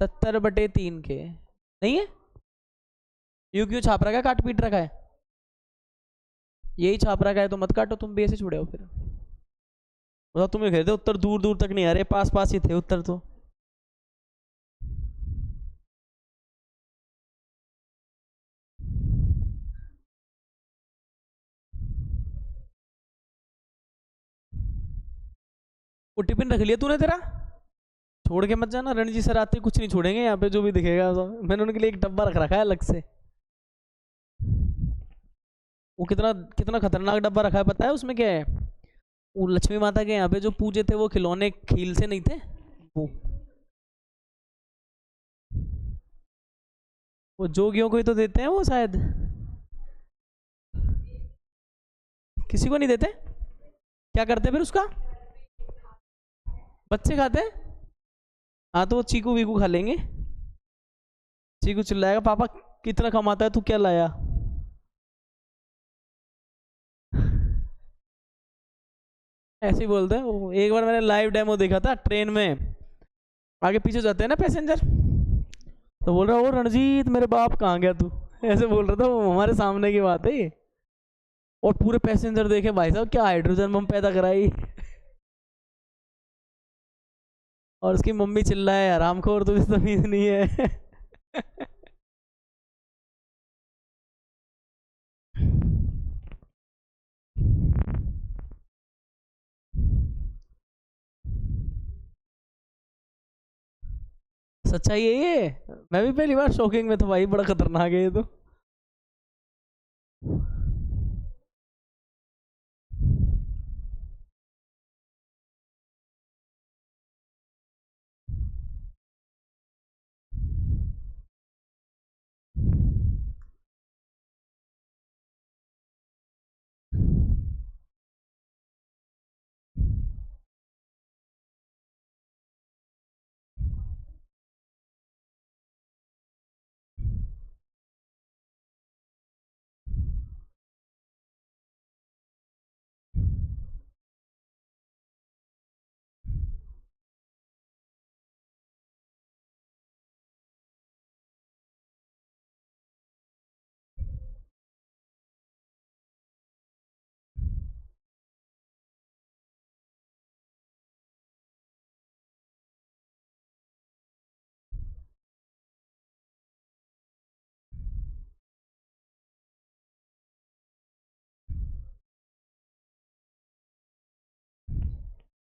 70/3 के नहीं है, यू क्यों छाप रखा है, काट पीट रखा है, यही छाप रखा है, तो मत काटो, तुम भी ऐसे छोड़े हो फिर, बताओ तुम्हें कह दे उत्तर दूर दूर तक नहीं आ रहे, पास पास ही थे उत्तर तो। वो टिफिन रख लिया तूने तेरा, छोड़ के मत जाना, रणजी सर आते कुछ नहीं छोड़ेंगे यहाँ पे, जो भी दिखेगा तो। मैंने उनके लिए एक डब्बा रख रखा है अलग से, वो कितना कितना खतरनाक डब्बा रखा है पता है, उसमें क्या है, वो लक्ष्मी माता के यहाँ पे जो पूजे थे वो खिलौने खील से नहीं थे, वो जोगियों को ही तो देते हैं वो शायद, किसी को नहीं देते, क्या करते फिर उसका, बच्चे खाते हैं, हाँ तो वो चीकू वीकू खा लेंगे। चीकू चिल्लाएगा पापा कितना कमाता है तू क्या लाया, ऐसे ही बोलते हैं वो। एक बार मैंने लाइव डेमो देखा था ट्रेन में, आगे पीछे जाते हैं ना पैसेंजर, तो बोल रहा वो रणजीत मेरे बाप कहाँ गया तू, ऐसे बोल रहा था वो, हमारे सामने की बात है ये। और पूरे पैसेंजर देखे भाई साहब क्या हाइड्रोजन बम पैदा कराई। और उसकी मम्मी चिल्लाए हरामखोर तुझे तमीज नहीं है। सच्चाई है ये, मैं भी पहली बार शॉकिंग में था भाई, बड़ा खतरनाक है ये तो।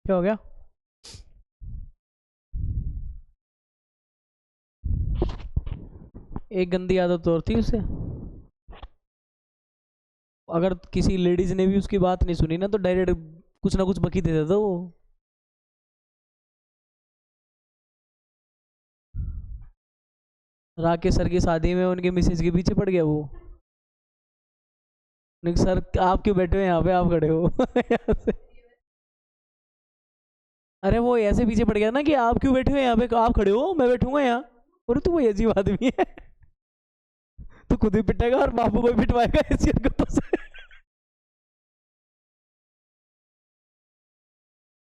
क्या हो गया? एक गंदी आदत और थी उसे, अगर किसी लेडीज ने भी उसकी बात नहीं सुनी ना तो डायरेक्ट कुछ ना कुछ बकी दे देता वो। राकेश सर की शादी में उनके मिसेज के पीछे पड़ गया वो। नहीं सर आप क्यों बैठे हो यहाँ पे, आप खड़े हो। यहाँ से। अरे वो ऐसे पीछे पड़ गया ना कि आप क्यों बैठे हो यहाँ पे, आप खड़े हो मैं बैठूंगा यहाँ। और तू वही अजीब आदमी है। तू खुद ही पिटेगा और बापू को भी पिटवाएगा ऐसी हरकतों से।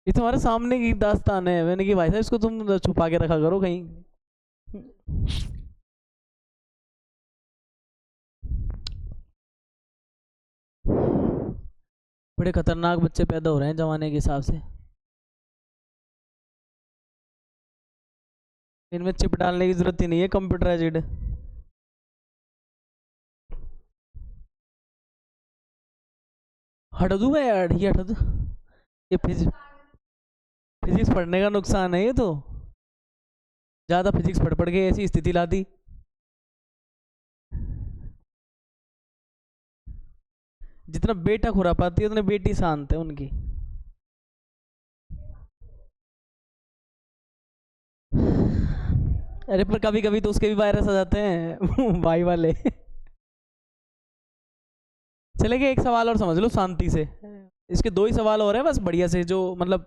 ये तुम्हारे सामने की दास्तान है, मैंने कि भाई साहब इसको तुम छुपा के रखा करो कहीं। बड़े खतरनाक बच्चे पैदा हो रहे हैं जमाने के हिसाब से। इनमें चिप डालने की जरूरत ही नहीं है, कंप्यूटराइज्ड। हटा दूंगा यार, ये हटा दू। ये फिजिक्स पढ़ने का नुकसान है ये तो, ज़्यादा फिजिक्स पढ़ पढ़ के ऐसी स्थिति ला दी। जितना बेटा खुरापाती है उतनी बेटी शांत है उनकी। अरे पर कभी कभी तो उसके भी वायरस आ जाते हैं। भाई वाले। चलेगा एक सवाल और समझ लो शांति से, इसके दो ही सवाल और हैं बस बढ़िया से, जो मतलब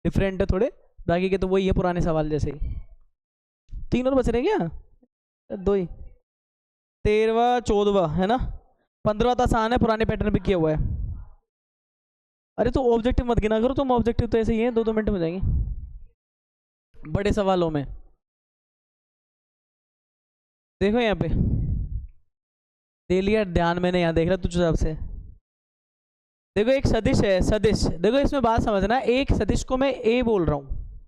डिफरेंट है थोड़े, बाकी के तो वही है पुराने सवाल जैसे ही। तीन और बच रहे क्या? दो ही। 13वां 14वां है ना, 15वां तो आसान है, पुराने पैटर्न पे किया हुआ है। अरे तो ऑब्जेक्टिव मत गिना करो तुम, ऑब्जेक्टिव तो ऐसे ही है, 2-2 मिनट में हो जाएंगे बड़े सवालों में। देखो यहाँ पे दे लिया ध्यान, मैंने यहाँ देख रहा तुझ हिसाब से। देखो एक सदिश है, सदिश देखो इसमें बात समझना, एक सदिश को मैं ए बोल रहा हूँ,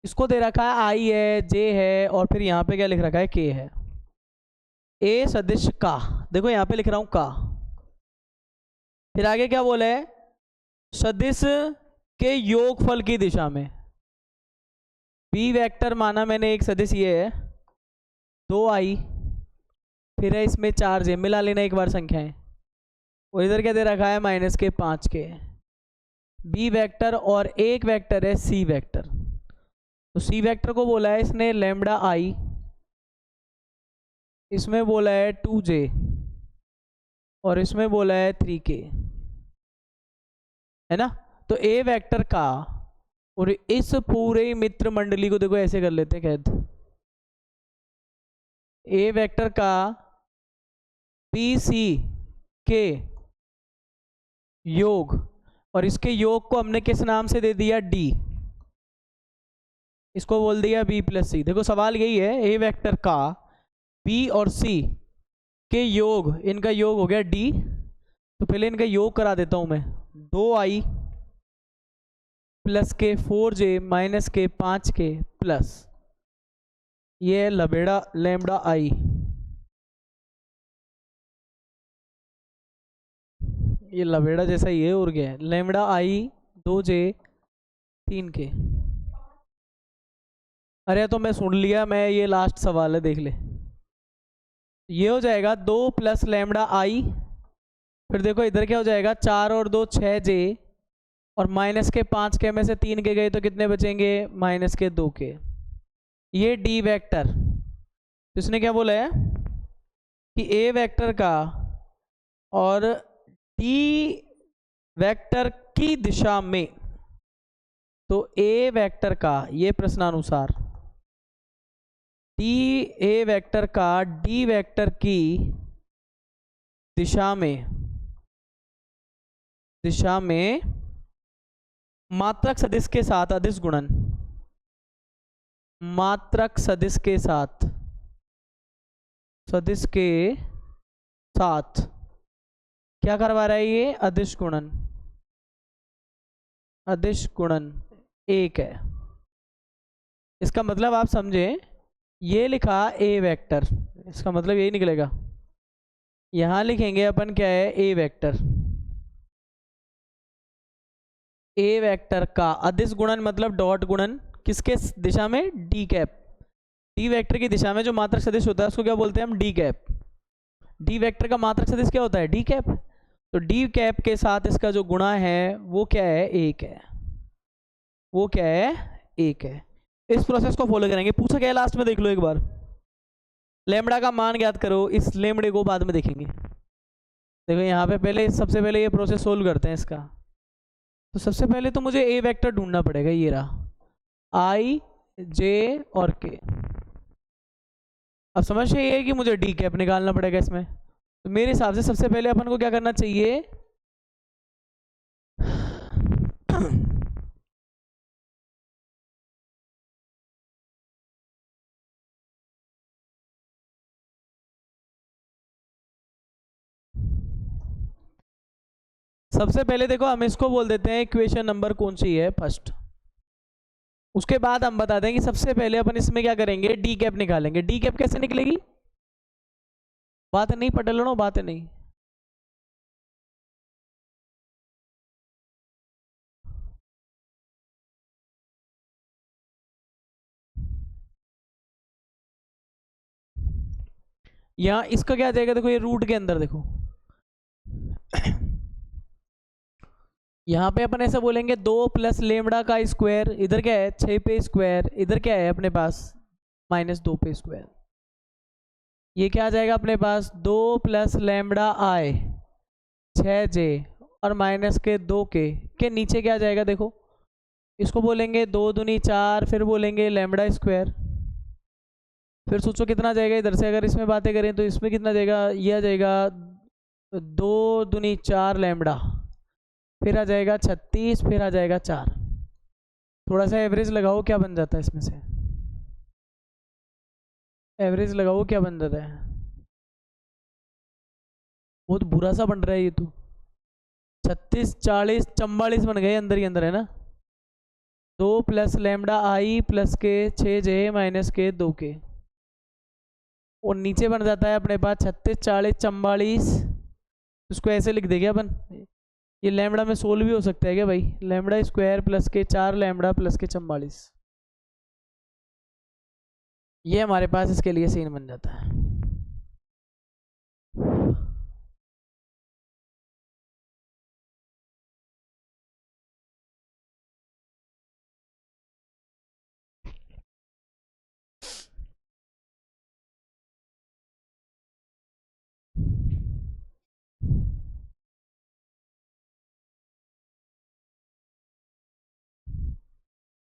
इसको दे रखा है आई है, जे है, और फिर यहाँ पे क्या लिख रखा है, के है। ए सदिश का, देखो यहाँ पे लिख रहा हूँ का, फिर आगे क्या बोला है, सदिश के योगफल की दिशा में। बी वेक्टर माना मैंने एक सदिश ये है, 2i, फिर है इसमें 4j, मिला लेना एक बार संख्याएं, और इधर क्या दे रखा है -5 के। बी वेक्टर और एक वेक्टर है सी वेक्टर, तो सी वेक्टर को बोला है इसने लैम्बडा आई, इसमें बोला है 2j, और इसमें बोला है 3k, है ना। तो ए वेक्टर का, और इस पूरे मित्र मंडली को देखो ऐसे कर लेते हैं कैद, ए वेक्टर का पी सी के योग और इसके योग को हमने किस नाम से दे दिया, डी, इसको बोल दिया बी प्लस सी। देखो सवाल यही है, ए वेक्टर का बी और सी के योग, इनका योग हो गया डी, तो पहले इनका योग करा देता हूं मैं, 2i प्लस के 4j माइनस के 5k प्लस ये लबेड़ा लैम्बडा आई, ये लबेड़ा जैसा ही है और क्या है, लैम्बडा आई 2j 3k। अरे तो मैं सुन लिया, मैं ये लास्ट सवाल है देख ले, ये हो जाएगा 2 प्लस लैम्बडा आई, फिर देखो इधर क्या हो जाएगा, 4 और 2 6j, और माइनस के 5k में से 3k गए तो कितने बचेंगे, माइनस के 2k। ये डी वेक्टर, इसने क्या बोला है कि ए वेक्टर का और डी वेक्टर की दिशा में, तो ए वेक्टर का, ये प्रश्नानुसार डी, ए वेक्टर का डी वेक्टर की दिशा में मात्रक सदिश के साथ अदिश गुणन, मात्रक सदिश के साथ क्या करवा रहा है ये, अदिश गुणन, अदिश गुणन 1 है। इसका मतलब आप समझे, ये लिखा ए वेक्टर, इसका मतलब यही निकलेगा, यहां लिखेंगे अपन क्या है, ए वेक्टर, ए वेक्टर का अदिश गुणन मतलब डॉट गुणन, किसके दिशा में, डी कैप, डी वेक्टर की दिशा में जो मात्रक सदिश होता है उसको क्या बोलते हैं हम, डी कैप। डी वेक्टर का मात्रक सदिश क्या होता है, डी कैप, तो डी कैप के साथ इसका जो गुणा है वो क्या है, 1 है, वो क्या है, 1 है। इस प्रोसेस को फॉलो करेंगे। पूछा क्या है लास्ट में, देख लो एक बार, लैम्बडा का मान ज्ञात करो, इस लैम्बडे को बाद में देखेंगे। देखो यहाँ पे पहले, सबसे पहले ये प्रोसेस सोल्व करते हैं इसका। तो सबसे पहले तो मुझे ए वेक्टर ढूंढना पड़ेगा, ये रहा आई जे और के। अब समस्या ये है कि मुझे डी कैप निकालना पड़ेगा इसमें, तो मेरे हिसाब से सबसे पहले अपन को क्या करना चाहिए, सबसे पहले देखो हम इसको बोल देते हैं इक्वेशन नंबर कौन सी है, फर्स्ट। उसके बाद हम बता देंगे सबसे पहले अपन इसमें क्या करेंगे, डी कैप निकालेंगे। डी कैप कैसे निकलेगी, बात नहीं पटल लो, बात नहीं, यहाँ इसका क्या आ जाएगा, देखो ये रूट के अंदर देखो, यहाँ पे अपन ऐसा बोलेंगे 2 प्लस लेमड़ा का स्क्वायर, इधर क्या है 6 पे स्क्वायर, इधर क्या है अपने पास -2 पे स्क्वायर, ये क्या आ जाएगा अपने पास 2 प्लस लैम्बडा आई 6j और माइनस के 2k नीचे क्या आ जाएगा, देखो इसको बोलेंगे 2 दूनी 4, फिर बोलेंगे लैम्बडा स्क्वायर, फिर सोचो कितना जाएगा इधर से, अगर इसमें बातें करें तो इसमें कितना जाएगा, ये आ जाएगा 2 दूनी 4 लैम्बडा, फिर आ जाएगा 36, फिर आ जाएगा 4। थोड़ा सा एवरेज लगाओ क्या बन जाता है इसमें से, एवरेज लगाओ क्या बन जाता है, बहुत बुरा सा बन रहा है ये तो, 36 40 44 बन गए अंदर ही अंदर, है ना। 2 प्लस लैम्बडा आई प्लस के 6j माइनस के 2k, और नीचे बन जाता है अपने पास 36 40 44, उसको ऐसे लिख देंगे अपन, ये लैम्बडा में सोल्व भी हो सकता है क्या भाई, लैम्बडा स्क्वायर प्लस के 4 लैम्बडा प्लस के 44, ये हमारे पास इसके लिए सीन बन जाता है।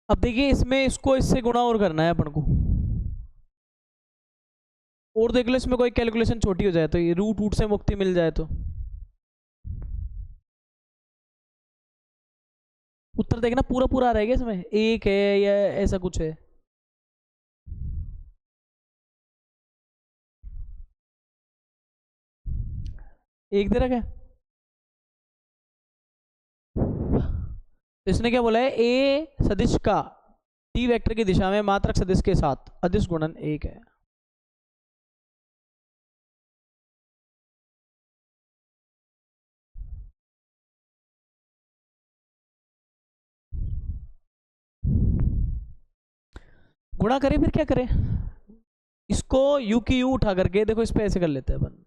अब देखिए इसमें इसको इससे गुणा और करना है अपन को, और देख लो इसमें कोई कैलकुलेशन छोटी हो जाए तो, ये रूट से मुक्ति मिल जाए तो, उत्तर देखना पूरा पूरा आ रहा है क्या इसमें, एक है या ऐसा कुछ है? एक दे रखा है। तो इसने क्या बोला है, ए सदिश का डी वेक्टर की दिशा में मात्रक सदिश के साथ अदिश गुणन एक है। गुणा करें फिर क्या करें, इसको यू की यू उठा करके देखो इस पे ऐसे कर लेते हैं अपन।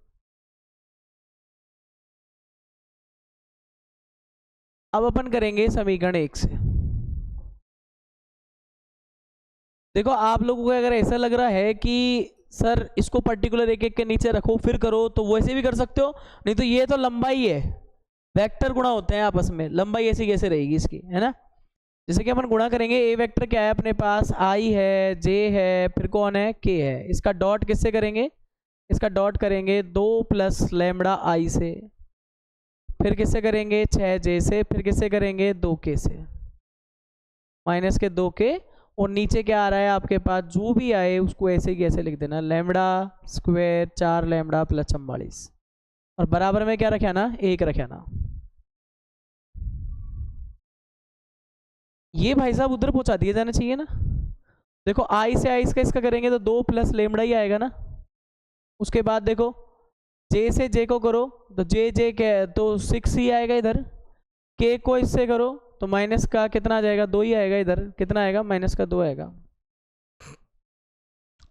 अब अपन करेंगे समीकरण एक से। देखो आप लोगों को अगर ऐसा लग रहा है कि सर इसको पर्टिकुलर एक एक के नीचे रखो फिर करो, तो वैसे भी कर सकते हो, नहीं तो ये तो लंबाई है, वेक्टर गुणा होते हैं आपस में, लंबाई ऐसी कैसे रहेगी इसकी, है ना। जैसे कि अपन गुणा करेंगे, ए वेक्टर क्या है अपने पास, आई है, जे है, फिर कौन है, के है। इसका डॉट किससे करेंगे, इसका डॉट करेंगे 2 प्लस लैम्बडा आई से, फिर किससे करेंगे 6 जे से, फिर किससे करेंगे 2 के से, माइनस के 2 के, और नीचे क्या आ रहा है आपके पास, जो भी आए उसको ऐसे ही ऐसे लिख देना, लैम्बडा स्क्वायर 4 लैम्बडा प्लस 44, और बराबर में क्या रखा ना, 1 रखा ना। ये भाई साहब उधर पहुंचा दिया जाना चाहिए ना। देखो आई से आई का इसका करेंगे तो 2 प्लस लेमड़ा ही आएगा ना। उसके बाद देखो जे से जे को करो तो जे जे के तो 6 ही आएगा इधर, के को इससे करो तो माइनस का कितना आ जाएगा, 2 ही आएगा, इधर कितना आएगा, माइनस का 2 आएगा,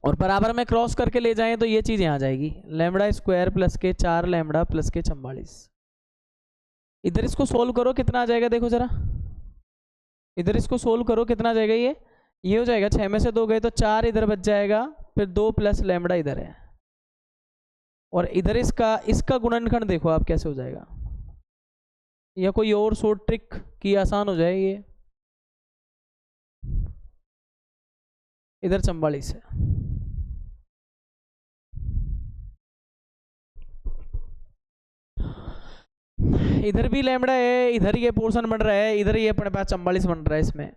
और बराबर में क्रॉस करके ले जाएं तो ये चीज़ यहाँ जाएगी, लैम्बडा स्क्वायर प्लस के 4 लैम्बडा प्लस के 44। इधर इसको सोल्व करो कितना आ जाएगा, देखो जरा इधर इसको सोल्व करो कितना आ जाएगा, ये हो जाएगा 6 में से 2 गए तो 4 इधर बच जाएगा, फिर 2 प्लस लैम्बडा इधर है, और इधर इसका गुणनखंड देखो आप कैसे हो जाएगा, या कोई और शॉर्ट ट्रिक की आसान हो जाए ये, इधर 44 है, इधर भी लैम्बडा है, इधर ये पोर्शन बन रहा है, इधर ये अपने पास 44 बन रहा है इसमें।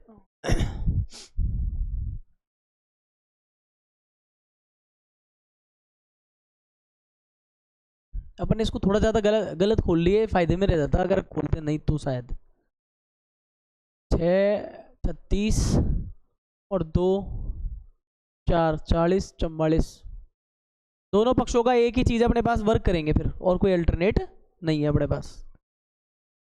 अपन इसको थोड़ा ज़्यादा गलत खोल लिए, फायदे में रह जाता अगर खोलते नहीं तो शायद। 6 36 और 2 4 40 44, दोनों पक्षों का एक ही चीज़ अपने पास वर्क करेंगे फिर, और कोई अल्टरनेट नहीं है अपने पास।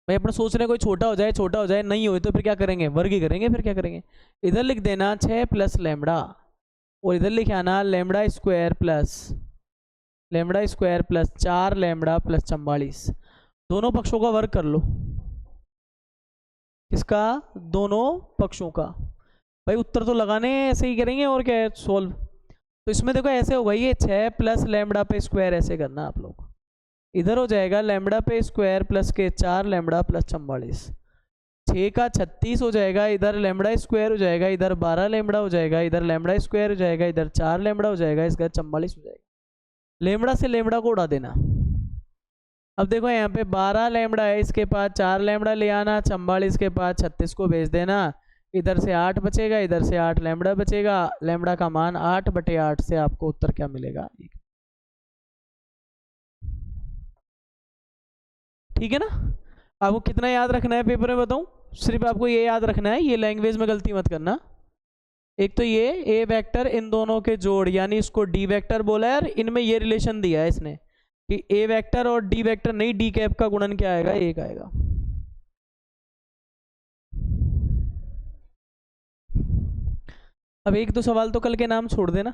भाई अपना सोच रहे कोई छोटा हो जाए नहीं हो तो फिर क्या करेंगे, वर्ग ही करेंगे, फिर क्या करेंगे, इधर लिख देना 6 प्लस लैम्बडा, और इधर लिख आना lambda square plus 4 lambda plus 44, दोनों पक्षों का वर्ग कर लो, इसका दोनों पक्षों का। भाई उत्तर तो लगाने ऐसे ही करेंगे और क्या है सोल्व। तो इसमें देखो ऐसे होगा, ये 6 प्लस लैम्बडा पे स्क्वायर ऐसे करना आप लोग, इधर हो जाएगा लैम्बडा पे स्क्वायर प्लस के 4 लैम्बडा प्लस 44, 6 का 36 हो जाएगा, इधर लैम्बडा स्क्वायर हो जाएगा, इधर 12 लैम्बडा हो जाएगा, इधर लैम्बडा स्क्वायर हो जाएगा, इधर 4 लैम्बडा हो जाएगा, इसका 44 हो जाएगा, लैम्बडा से लैम्बडा को उड़ा देना। अब देखो यहाँ पे 12 लैम्बडा है, इसके पास 4 लैम्बडा ले आना, 44 के पास 36 को भेज देना, इधर से 8 बचेगा, इधर से 8 लैम्बडा बचेगा, लैम्बडा का मान 8/8 से आपको उत्तर क्या मिलेगा, ठीक है ना। आपको कितना याद रखना है पेपर में बताऊं, सिर्फ आपको ये याद रखना है, ये लैंग्वेज में गलती मत करना। एक तो ये ए वेक्टर इन दोनों के जोड़, यानी इसको डी वेक्टर बोला है, और इनमें ये रिलेशन दिया है इसने कि ए वेक्टर और डी वेक्टर नहीं, डी कैप का गुणन क्या आएगा, एक आएगा। अब एक दो सवाल तो कल के नाम छोड़ देना।